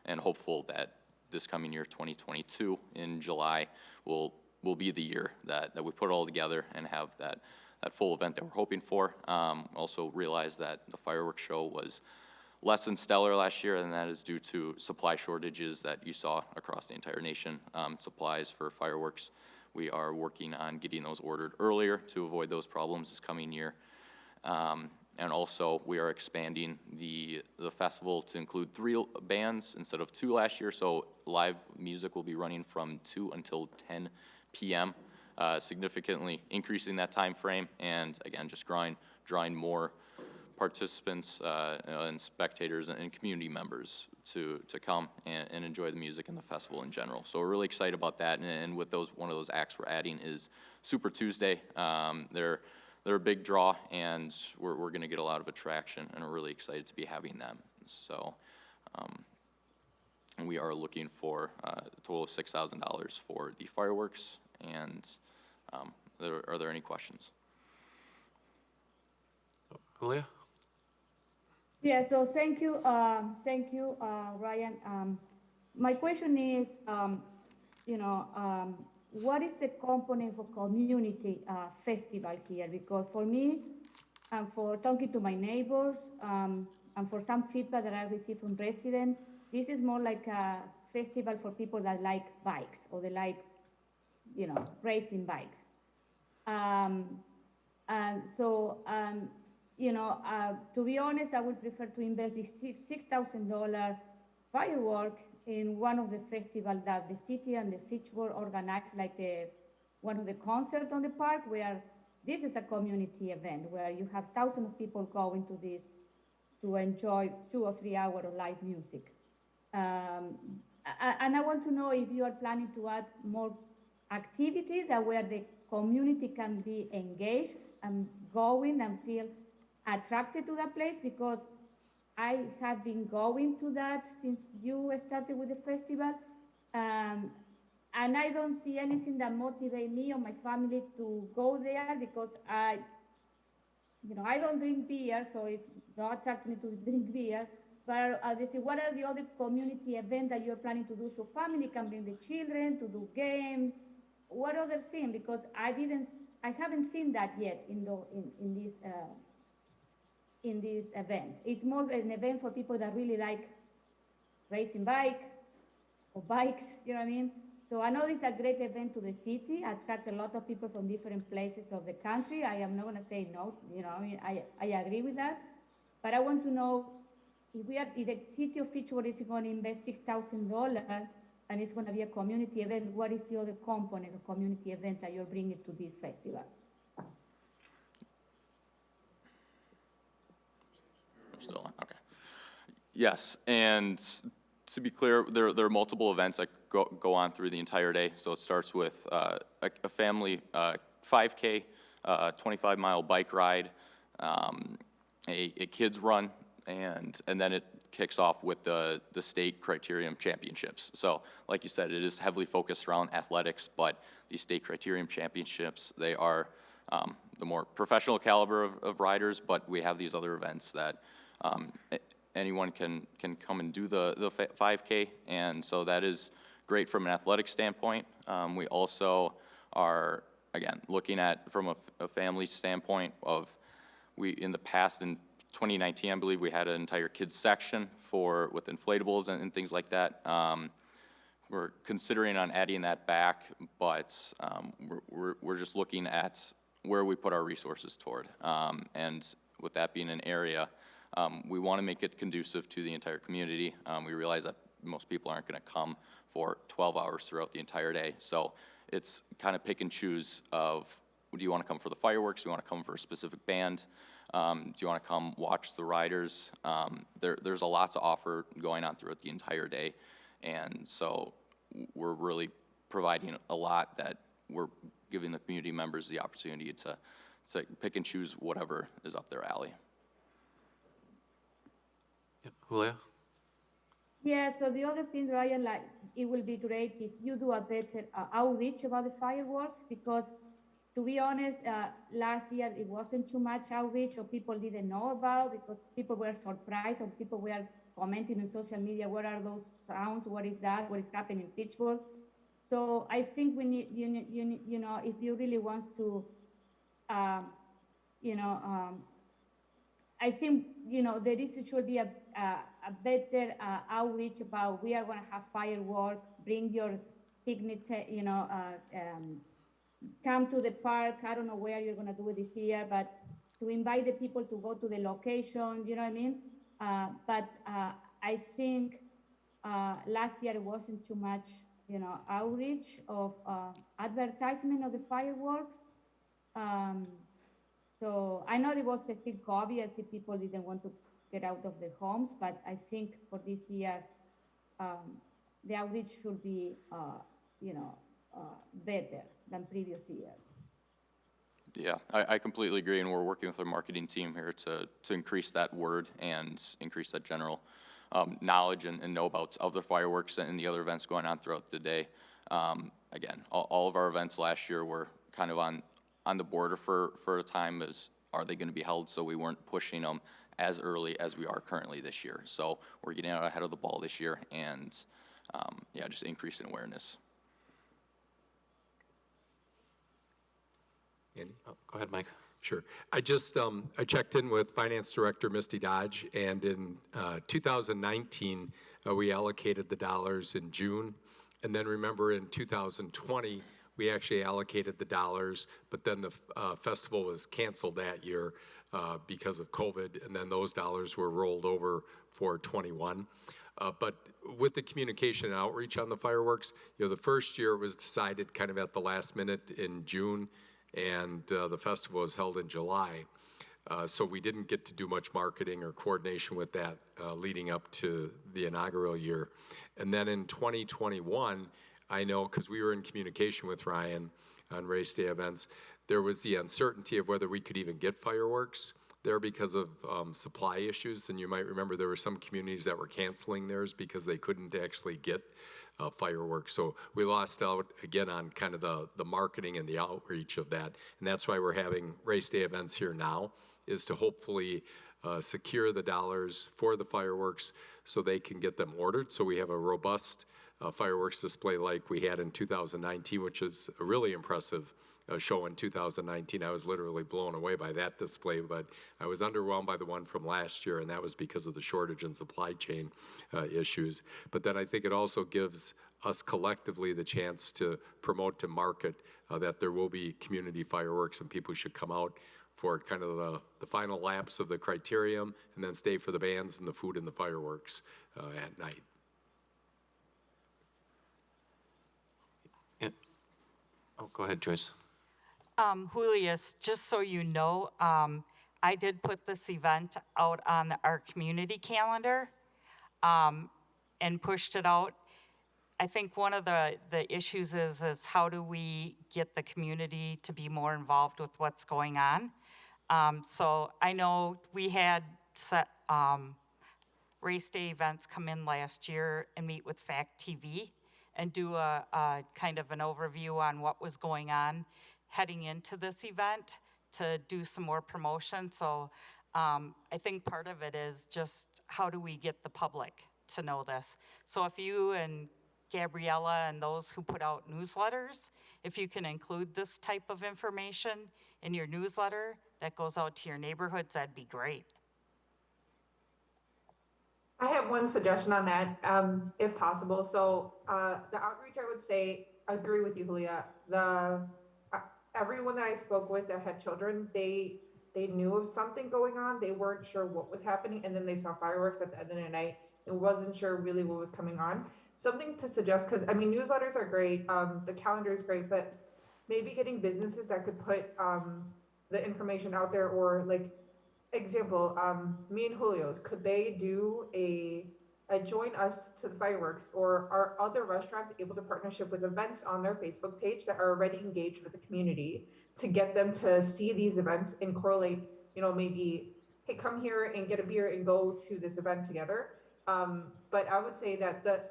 hopeful that this coming year, 2022, in July, will be the year that we put it all together and have that full event that we're hoping for. Also realize that the fireworks show was less than stellar last year, and that is due to supply shortages that you saw across the entire nation. Supplies for fireworks, we are working on getting those ordered earlier to avoid those problems this coming year. And also, we are expanding the festival to include 3 bands instead of 2 last year, so live music will be running from 2 until 10 p.m., significantly increasing that time frame, and again, just drawing more participants and spectators and community members to come and enjoy the music and the festival in general. So we're really excited about that, and with one of those acts we're adding is Super Tuesday. They're they're a big draw, and we're going to get a lot of attraction, and we're really excited to be having them. So and we are looking for a total of $6,000 for the fireworks. And are there any questions? Julia? Yeah, so thank you, Ryan. My question is, what is the component for community festival here? Because for me, and for talking to my neighbors, and for some feedback that I received from residents, this is more like a festival for people that like bikes or they like, racing bikes. To be honest, I would prefer to invest this $6,000 firework in one of the festivals that the city and the Fitchburg organize, like one of the concerts on the park, where this is a community event where you have thousands of people going to this to enjoy 2 or 3 hours of live music. And I want to know if you are planning to add more activities that where the community can be engaged and going and feel attracted to that place, because I have been going to that since you started with the festival. And I don't see anything that motivates me or my family to go there, because I don't drink beer, so it's not attracting me to drink beer. But they say, what are the other community events that you're planning to do so family can bring the children to do games? What other thing? Because I haven't seen that yet in this event. It's more an event for people that really like racing bike or bikes, you know what I mean? So I know this is a great event to the city, attract a lot of people from different places of the country. I am not gonna say no, I agree with that. But I want to know if the city of Fitchburg is gonna invest $6,000 and it's gonna be a community event, what is the other component of community event that you're bringing to this festival? Still on, okay. Yes, and to be clear, there are multiple events that go on through the entire day. So it starts with a family 5K, 25-mile bike ride, a kids run, and then it kicks off with the state criterium championships. So like you said, it is heavily focused around athletics, but the state criterium championships, they are the more professional caliber of riders, but we have these other events that anyone can come and do the 5K, and so that is great from an athletic standpoint. We also are, again, looking at from a family standpoint of, in the past, in 2019, I believe, we had an entire kids section with inflatables and things like that. We're considering on adding that back, but we're just looking at where we put our resources toward. And with that being an area, we want to make it conducive to the entire community. We realize that most people aren't going to come for 12 hours throughout the entire day. So it's kind of pick and choose of, do you want to come for the fireworks? Do you want to come for a specific band? Do you want to come watch the riders? There's a lot to offer going on throughout the entire day. And so we're really providing a lot that we're giving the community members the opportunity to pick and choose whatever is up their alley. Yep. Julia? Yeah, so the other thing, Ryan, like, it will be great if you do a better outreach about the fireworks, because to be honest, last year it wasn't too much outreach, or people didn't know about, because people were surprised, or people were commenting on social media, what are those sounds, what is that, what is happening in Fitchburg? So I think we need, if you really want to, I think, there should be a better outreach about, we are going to have fireworks, bring your picnic, come to the park. I don't know where you're going to do it this year, but to invite the people to go to the location, you know what I mean? But I think last year it wasn't too much, outreach of advertisement of the fireworks. So I know it was still COVID. I see people didn't want to get out of their homes, but I think for this year, the outreach should be, better than previous years. Yeah, I completely agree, and we're working with our marketing team here to increase that word and increase that general knowledge and know-abouts of the fireworks and the other events going on throughout the day. Again, all of our events last year were kind of on the border for a time as, are they going to be held? So we weren't pushing them as early as we are currently this year. So we're getting out ahead of the ball this year and, yeah, just increasing awareness. Andy? Oh, go ahead, Mike. Sure. I just, I checked in with Finance Director Misty Dodge, and in 2019, we allocated the dollars in June. And then remember in 2020, we actually allocated the dollars, but then the festival was canceled that year because of COVID, and then those dollars were rolled over for 21. But with the communication and outreach on the fireworks, the first year it was decided kind of at the last minute in June, and the festival was held in July. So we didn't get to do much marketing or coordination with that leading up to the inaugural year. And then in 2021, I know because we were in communication with Ryan on race day events, there was the uncertainty of whether we could even get fireworks there because of supply issues. And you might remember there were some communities that were canceling theirs because they couldn't actually get fireworks. So we lost out again on kind of the marketing and the outreach of that. And that's why we're having race day events here now, is to hopefully secure the dollars for the fireworks so they can get them ordered. So we have a robust fireworks display like we had in 2019, which is a really impressive show in 2019. I was literally blown away by that display, but I was underwhelmed by the one from last year, and that was because of the shortage and supply chain issues. But then I think it also gives us collectively the chance to promote to market that there will be community fireworks, and people should come out for kind of the final laps of the criterium and then stay for the bands and the food and the fireworks at night. Yeah. Oh, go ahead, Joyce. Julius, just so you know, I did put this event out on our community calendar and pushed it out. I think one of the issues is how do we get the community to be more involved with what's going on? So I know we had set race day events come in last year and meet with Fact TV and do a kind of an overview on what was going on heading into this event to do some more promotion. So I think part of it is just how do we get the public to know this? So if you and Gabriella and those who put out newsletters, if you can include this type of information in your newsletter that goes out to your neighborhoods, that'd be great. I have one suggestion on that, if possible. So the outreach, I would say, I agree with you, Julia. Everyone that I spoke with that had children, they knew of something going on. They weren't sure what was happening, and then they saw fireworks at the end of the night and wasn't sure really what was coming on. Something to suggest, because I mean, newsletters are great, the calendar is great, but maybe getting businesses that could put the information out there, or like, example, me and Julio's, could they do a join us to the fireworks, or are other restaurants able to partnership with events on their Facebook page that are already engaged with the community to get them to see these events and correlate, maybe, hey, come here and get a beer and go to this event together. But I would say that the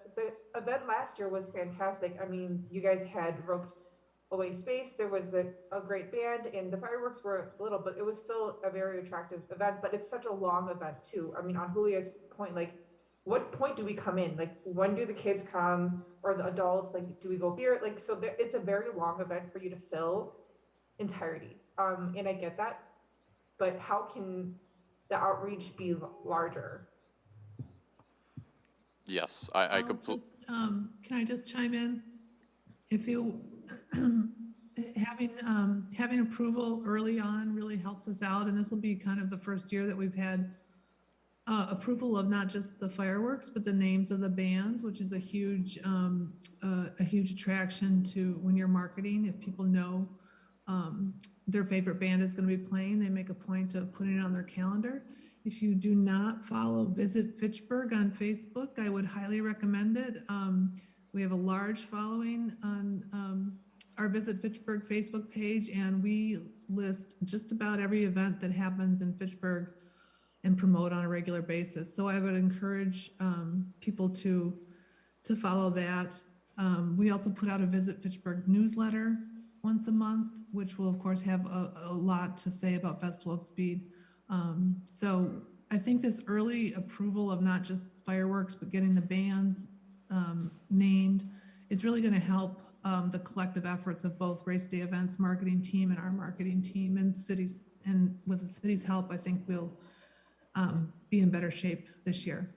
event last year was fantastic. I mean, you guys had roped away space. There was a great band, and the fireworks were little, but it was still a very attractive event. But it's such a long event too. I mean, on Julia's point, like, what point do we come in? Like, when do the kids come, or the adults? Like, do we go beer? Like, so it's a very long event for you to fill entirety. And I get that, but how can the outreach be larger? Yes, I completely. Can I just chime in? If you, having approval early on really helps us out, and this will be kind of the first year that we've had approval of not just the fireworks, but the names of the bands, which is a huge attraction to when you're marketing. If people know their favorite band is going to be playing, they make a point of putting it on their calendar. If you do not follow Visit Fitchburg on Facebook, I would highly recommend it. We have a large following on our Visit Fitchburg Facebook page, and we list just about every event that happens in Fitchburg and promote on a regular basis. So I would encourage people to follow that. We also put out a Visit Fitchburg newsletter once a month, which will of course have a lot to say about Festival of Speed. So I think this early approval of not just fireworks, but getting the bands named is really going to help the collective efforts of both Race Day Events marketing team and our marketing team and cities. And with the city's help, I think we'll be in better shape this year.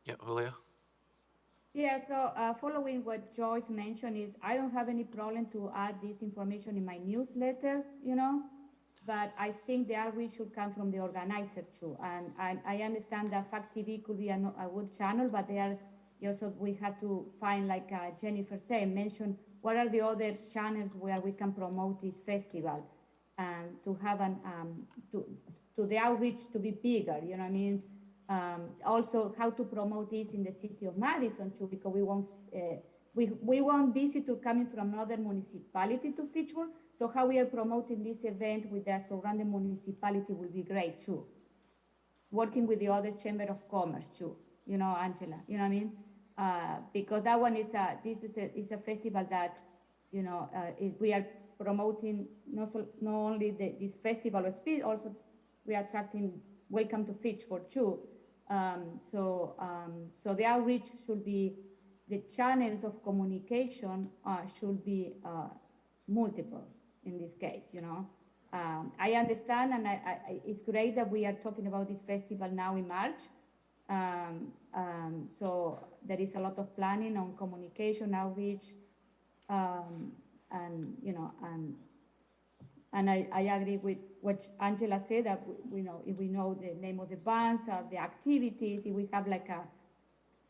Yeah, Julia? Yeah, so following what Joyce mentioned is I don't have any problem to add this information in my newsletter, but I think the outreach should come from the organizer too. And I understand that Fact TV could be a good channel, but we have to find, like Jennifer said, mention what are the other channels where we can promote this festival and to have to the outreach to be bigger, you know what I mean? Also how to promote this in the city of Madison too, because we want visitors coming from another municipality to Fitchburg. So how we are promoting this event with the surrounding municipality will be great too. Working with the other Chamber of Commerce too, Angela, you know what I mean? Because that one is a festival that, we are promoting not only this festival of speed, also we are attracting Welcome to Fitchburg too. So the outreach should be, the channels of communication should be multiple in this case, I understand, and it's great that we are talking about this festival now in March. So there is a lot of planning on communication, outreach, and I agree with what Angela said, that if we know the name of the bands, the activities, if we have like a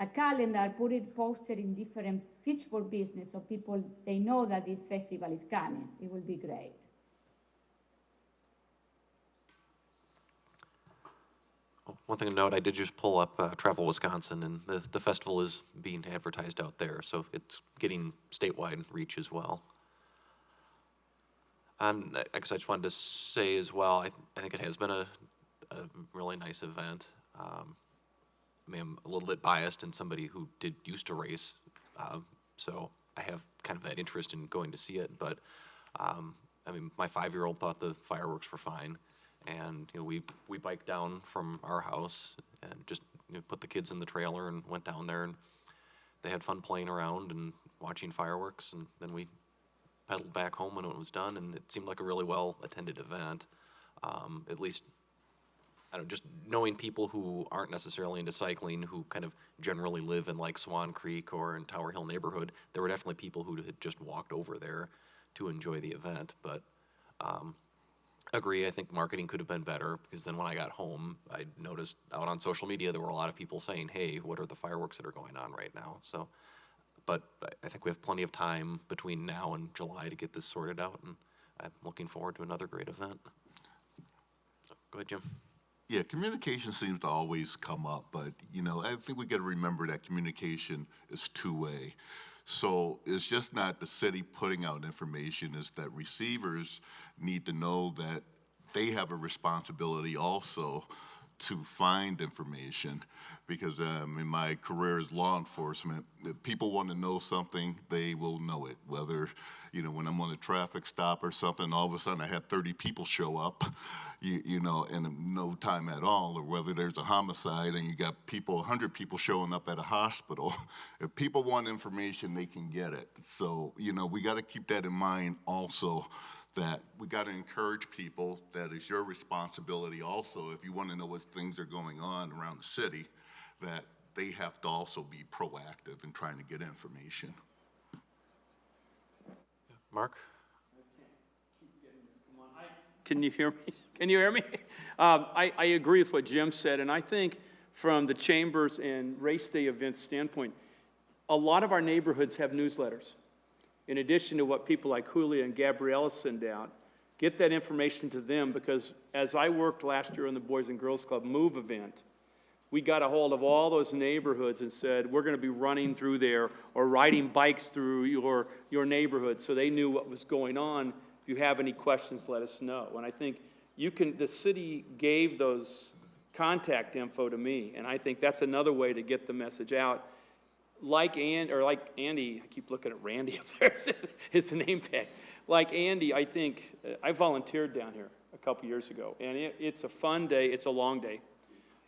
calendar, posted in different Fitchburg business so people, they know that this festival is coming, it will be great. One thing to note, I did just pull up Travel Wisconsin, and the festival is being advertised out there, so it's getting statewide reach as well. And I guess I just wanted to say as well, I think it has been a really nice event. I mean, I'm a little bit biased in somebody who used to race, so I have kind of that interest in going to see it. But I mean, my 5-year-old thought the fireworks were fine, and we biked down from our house and just put the kids in the trailer and went down there, and they had fun playing around and watching fireworks, and then we pedaled back home when it was done, and it seemed like a really well-attended event. At least, I don't know, just knowing people who aren't necessarily into cycling, who kind of generally live in like Swan Creek or in Tower Hill neighborhood, there were definitely people who had just walked over there to enjoy the event. But agree, I think marketing could have been better, because then when I got home, I noticed out on social media there were a lot of people saying, hey, what are the fireworks that are going on right now? So, but I think we have plenty of time between now and July to get this sorted out, and I'm looking forward to another great event. Go ahead, Jim. Yeah, communication seems to always come up, but, I think we got to remember that communication is two-way. So it's just not the city putting out information, it's that receivers need to know that they have a responsibility also to find information, because in my career as law enforcement, if people want to know something, they will know it. Whether, when I'm on a traffic stop or something, all of a sudden I have 30 people show up, in no time at all, or whether there's a homicide and you got 100 people showing up at a hospital. If people want information, they can get it. So, we got to keep that in mind also, that we got to encourage people that it's your responsibility also, if you want to know what things are going on around the city, that they have to also be proactive in trying to get information. Mark? Can you hear me? Can you hear me? I agree with what Jim said, and I think from the Chambers and Race Day events standpoint, a lot of our neighborhoods have newsletters. In addition to what people like Julia and Gabriella send out, get that information to them, because as I worked last year on the Boys and Girls Club MOVE event, we got a hold of all those neighborhoods and said, we're going to be running through there or riding bikes through your neighborhood, so they knew what was going on. If you have any questions, let us know. And I think the city gave those contact info to me, and I think that's another way to get the message out. Like Andy, I keep looking at Randy up there, is the name tag. Like Andy, I think, I volunteered down here a couple years ago, and it's a fun day, it's a long day.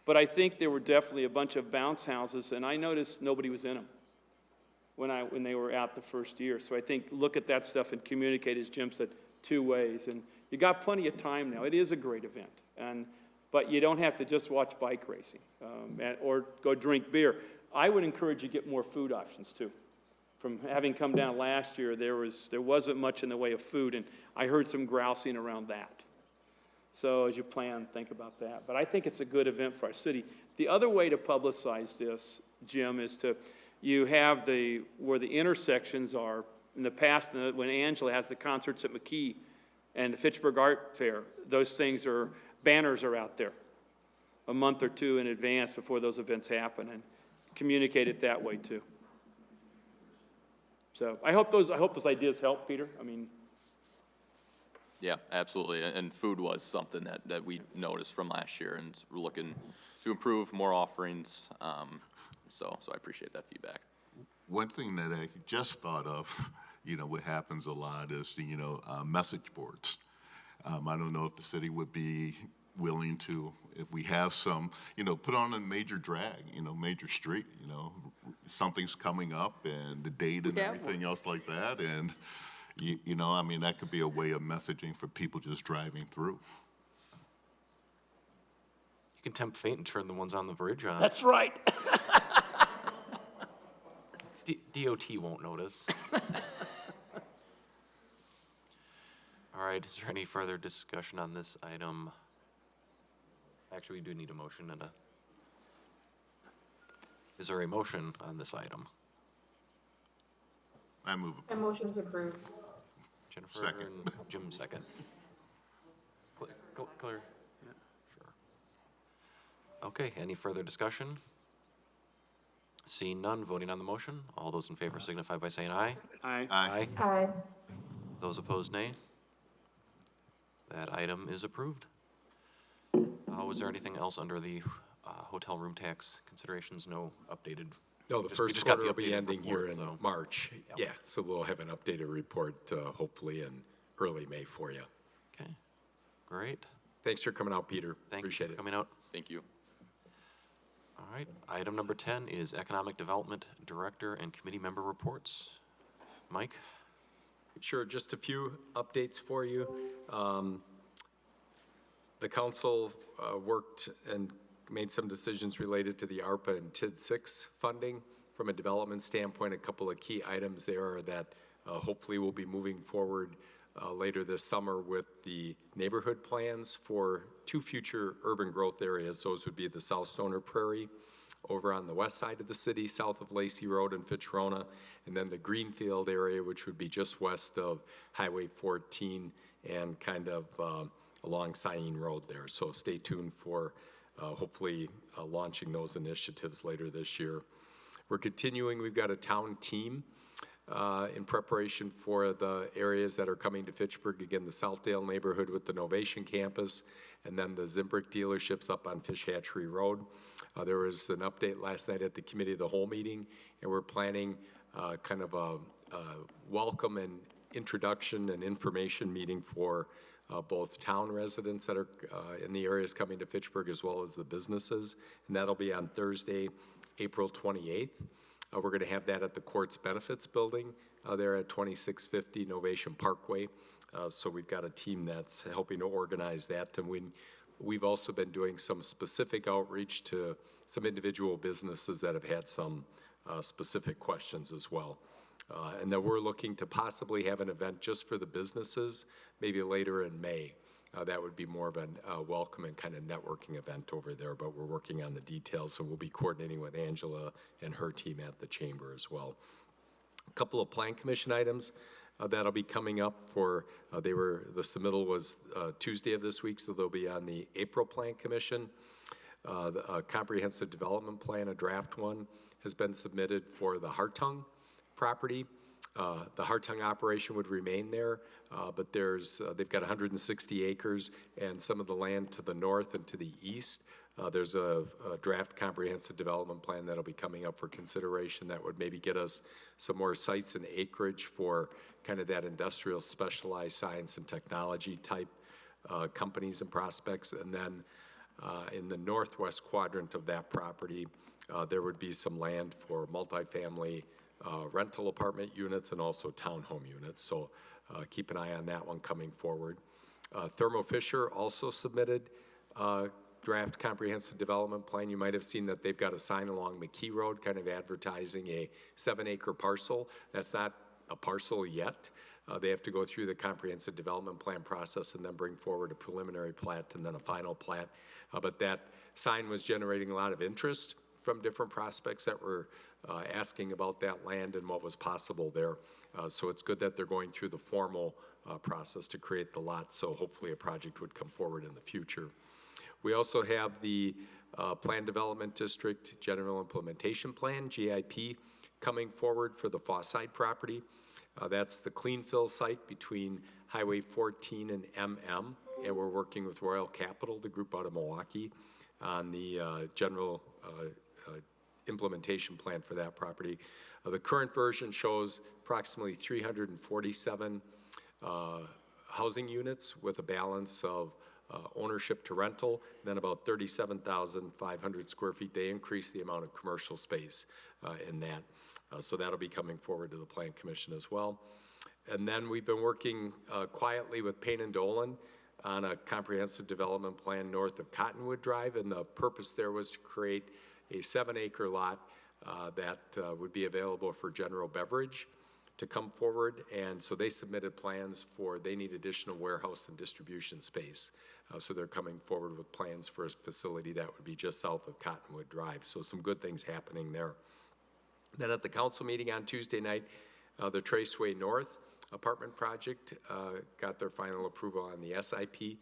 But I think there were definitely a bunch of bounce houses, and I noticed nobody was in them when they were out the first year. So I think look at that stuff and communicate, as Jim said, 2 ways. And you got plenty of time now. It is a great event, but you don't have to just watch bike racing or go drink beer. I would encourage you to get more food options too. From having come down last year, there wasn't much in the way of food, and I heard some grousing around that. So as you plan, think about that. But I think it's a good event for our city. The other way to publicize this, Jim, is you have where the intersections are. In the past, when Angela has the concerts at McKee and the Fitchburg Art Fair, banners are out there a month or 2 in advance before those events happen, and communicate it that way too. So I hope those ideas help, Peter. I mean, Yeah, absolutely. And food was something that we noticed from last year, and we're looking to improve more offerings. So I appreciate that feedback. One thing that I just thought of, what happens a lot is, message boards. I don't know if the city would be willing to, if we have some, put on a major drag, major street, something's coming up and the date and everything else like that. And, that could be a way of messaging for people just driving through. You can tempt fate and turn the ones on the bridge on. that's right. DOT won't notice. All right, is there any further discussion on this item? Actually, we do need a motion is there a motion on this item? I move. The motion's approved. Jennifer Second. and Jim second. Clear? Yeah, sure. Okay, any further discussion? Seeing none, voting on the motion. All those in favor signify by saying aye. Aye. Aye. Aye. Those opposed, nay. That item is approved. Was there anything else under the hotel room tax considerations? No updated? No, the We first just got quarter will be updated ending here report, in so- March. Yep. Yeah, so we'll have an updated report hopefully in early May for you. Okay, great. Thanks for coming out, Peter. Thank you Appreciate for it. coming out. Thank you. All right, item number 10 is Economic Development Director and Committee Member Reports. Mike? Sure, just a few updates for you. The council worked and made some decisions related to the ARPA and TID 6 funding. From a development standpoint, a couple of key items there are that hopefully we'll be moving forward later this summer with the neighborhood plans for 2 future urban growth areas. Those would be the South Stoner Prairie over on the west side of the city, south of Lacey Road and Fitchrona, and then the Greenfield area, which would be just west of Highway 14 and kind of along Cyene Road there. So stay tuned for hopefully launching those initiatives later this year. We're continuing, we've got a town team in preparation for the areas that are coming to Fitchburg. Again, the Southdale neighborhood with the Novation campus, and then the Zimbrick dealerships up on Fish Hatchery Road. There was an update last night at the Committee of the Whole meeting, and we're planning kind of a welcome and introduction and information meeting for both town residents that are in the areas coming to Fitchburg as well as the businesses, and that'll be on Thursday, April 28th. We're going to have that at the Courts Benefits Building there at 2650 Novation Parkway. So we've got a team that's helping to organize that. And we've also been doing some specific outreach to some individual businesses that have had some specific questions as well. And then we're looking to possibly have an event just for the businesses, maybe later in May. That would be more of a welcome and kind of networking event over there, but we're working on the details, so we'll be coordinating with Angela and her team at the chamber as well. A couple of Plan Commission items that'll be coming up for, the submittal was Tuesday of this week, so they'll be on the April Plan Commission. A comprehensive development plan, a draft one, has been submitted for the Hartung property. The Hartung operation would remain there, but they've got 160 acres, and some of the land to the north and to the east. There's a draft comprehensive development plan that'll be coming up for consideration that would maybe get us some more sites and acreage for kind of that industrial specialized science and technology type companies and prospects. And then in the northwest quadrant of that property, there would be some land for multifamily rental apartment units and also townhome units. So keep an eye on that one coming forward. Thermo Fisher also submitted draft comprehensive development plan. You might have seen that they've got a sign along McKee Road kind of advertising a 7-acre parcel. That's not a parcel yet. They have to go through the comprehensive development plan process and then bring forward a preliminary plat and then a final plat. But that sign was generating a lot of interest from different prospects that were asking about that land and what was possible there. So it's good that they're going through the formal process to create the lot, so hopefully a project would come forward in the future. We also have the Plan Development District General Implementation Plan, GIP, coming forward for the Fawside property. That's the clean fill site between Highway 14 and MM, and we're working with Royal Capital, the group out of Milwaukee, on the general implementation plan for that property. The current version shows approximately 347 housing units with a balance of ownership to rental, then about 37,500 square feet. They increased the amount of commercial space in that. So that'll be coming forward to the Plan Commission as well. And then we've been working quietly with Payne and Dolan on a comprehensive development plan north of Cottonwood Drive, and the purpose there was to create a 7-acre lot that would be available for General Beverage to come forward. And so they submitted plans they need additional warehouse and distribution space. So they're coming forward with plans for a facility that would be just south of Cottonwood Drive. So some good things happening there. Then at the council meeting on Tuesday night, the Traceway North apartment project got their final approval on the SIP.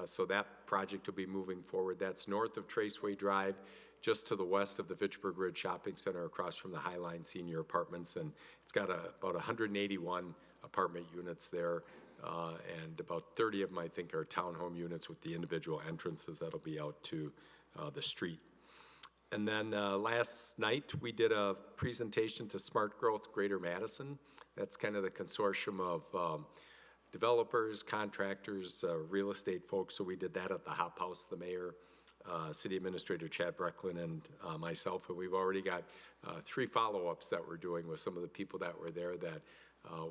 So that project will be moving forward. That's north of Traceway Drive, just to the west of the Fitchburg Ridge Shopping Center across from the Highline Senior Apartments. And it's got about 181 apartment units there, and about 30 of them, I think, are townhome units with the individual entrances that'll be out to the street. And then last night, we did a presentation to Smart Growth Greater Madison. That's kind of the consortium of developers, contractors, real estate folks. So we did that at the Hop House, the mayor, City Administrator Chad Brecklin, and myself. And we've already got 3 follow-ups that we're doing with some of the people that were there that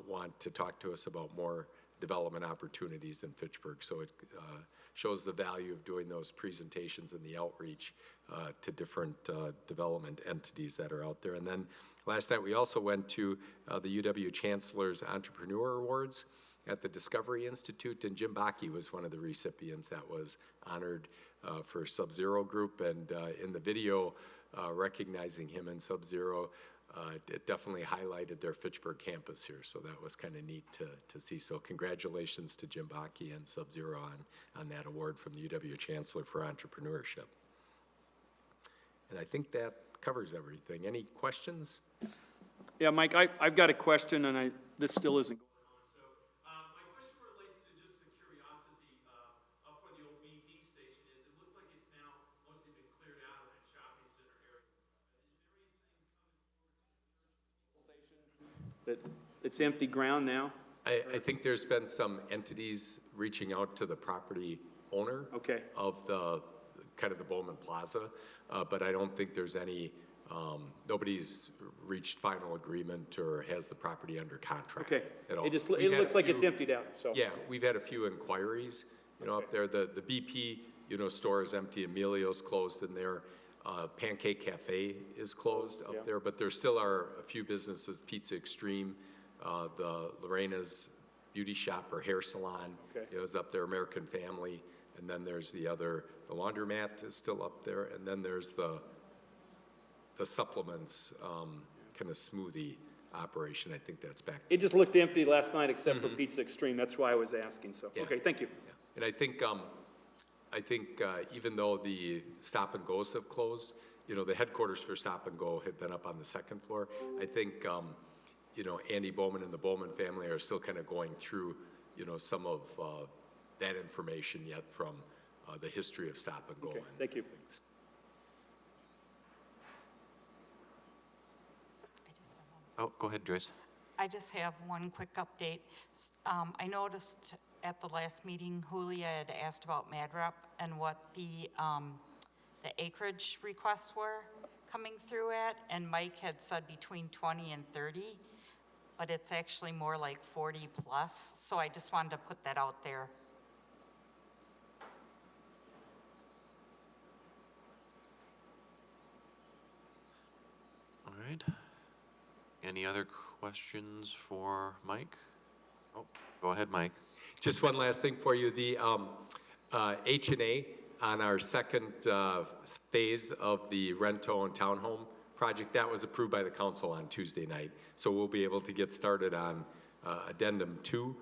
want to talk to us about more development opportunities in Fitchburg. So it shows the value of doing those presentations and the outreach to different development entities that are out there. And then last night we also went to the UW Chancellor's Entrepreneur Awards at the Discovery Institute, and Jim Bakke was one of the recipients that was honored for Sub-Zero Group. And in the video recognizing him in Sub-Zero, it definitely highlighted their Fitchburg campus here, so that was kind of neat to see. So congratulations to Jim Bakke and Sub-Zero on that award from the UW Chancellor for Entrepreneurship. And I think that covers everything. Any questions? Yeah, Mike, I've got a question, and this still isn't going on. So my question relates to just a curiosity up where the old BP station is. It looks like it's now mostly been cleared out of that shopping center area. Is there anything coming forward to the station it's empty ground now? I think there's been some entities reaching out to the property owner of the kind of the Bowman Plaza, but I don't think there's any, nobody's reached final agreement or has the property under contract at all. It looks like it's emptied out, so. Yeah, we've had a few inquiries, up there. The BP, store is empty. Emilio's closed in there. Pancake Cafe is closed up there, but there still are a few businesses, Pizza Extreme, the Lorena's Beauty Shop or Hair Salon is up there, American Family, and then there's the laundromat is still up there, and then there's the supplements kind of smoothie operation. I think that's back there. It just looked empty last night except for Pizza Extreme. That's why I was asking, so. Okay, thank you. Yeah. And I think I think even though the Stop and Go's have closed, the headquarters for Stop and Go have been up on the second floor. I think, Andy Bowman and the Bowman family are still kind of going through, some of that information yet from the history of Stop and Go. Okay, and thank you. things. Oh, go ahead, Joyce. I just have one quick update. I noticed at the last meeting, Julia had asked about MadRep and what the acreage requests were coming through at, and Mike had said between 20 and 30, but it's actually more like 40 plus, so I just wanted to put that out there. All right. Any other questions for Mike? Oh, go ahead, Mike. Just one last thing for you. The H&A on our second phase of the rent-to-own townhome project, that was approved by the council on Tuesday night. So we'll be able to get started on addendum 2,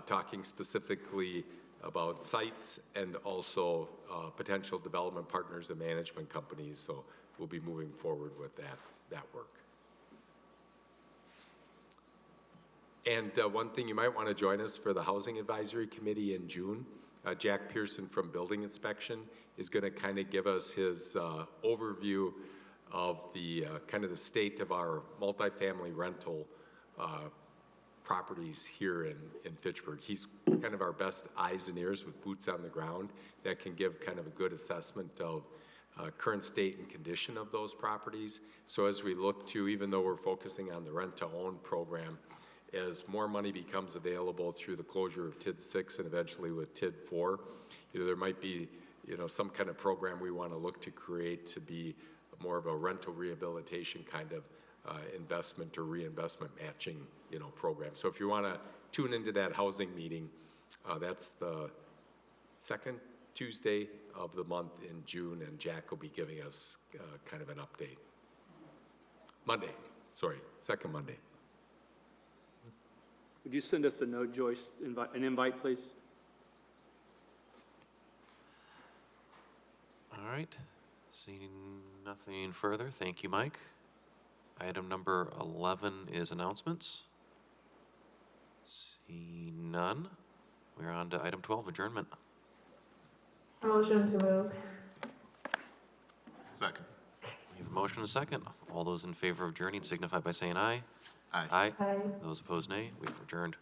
talking specifically about sites and also potential development partners and management companies. So we'll be moving forward with that work. And one thing, you might want to join us for the Housing Advisory Committee in June. Jack Pearson from Building Inspection is going to kind of give us his overview of the kind of the state of our multifamily rental properties here in Fitchburg. He's kind of our best eyes and ears with boots on the ground that can give kind of a good assessment of current state and condition of those properties. So as we look to, even though we're focusing on the rent-to-own program, as more money becomes available through the closure of TID 6 and eventually with TID 4, there might be, some kind of program we want to look to create to be more of a rental rehabilitation kind of investment or reinvestment matching, program. So if you want to tune into that housing meeting, that's the second Tuesday of the month in June, and Jack will be giving us kind of an update. Second Monday. Would you send us a note, Joyce, an invite, please? All right. Seeing nothing further, thank you, Mike. Item number 11 is announcements. See none. We're on to item 12, adjournment. Motion to move. Second. We have a motion and a second. All those in favor of adjourning signify by saying aye. Aye. Aye. Those opposed, nay. We have adjourned.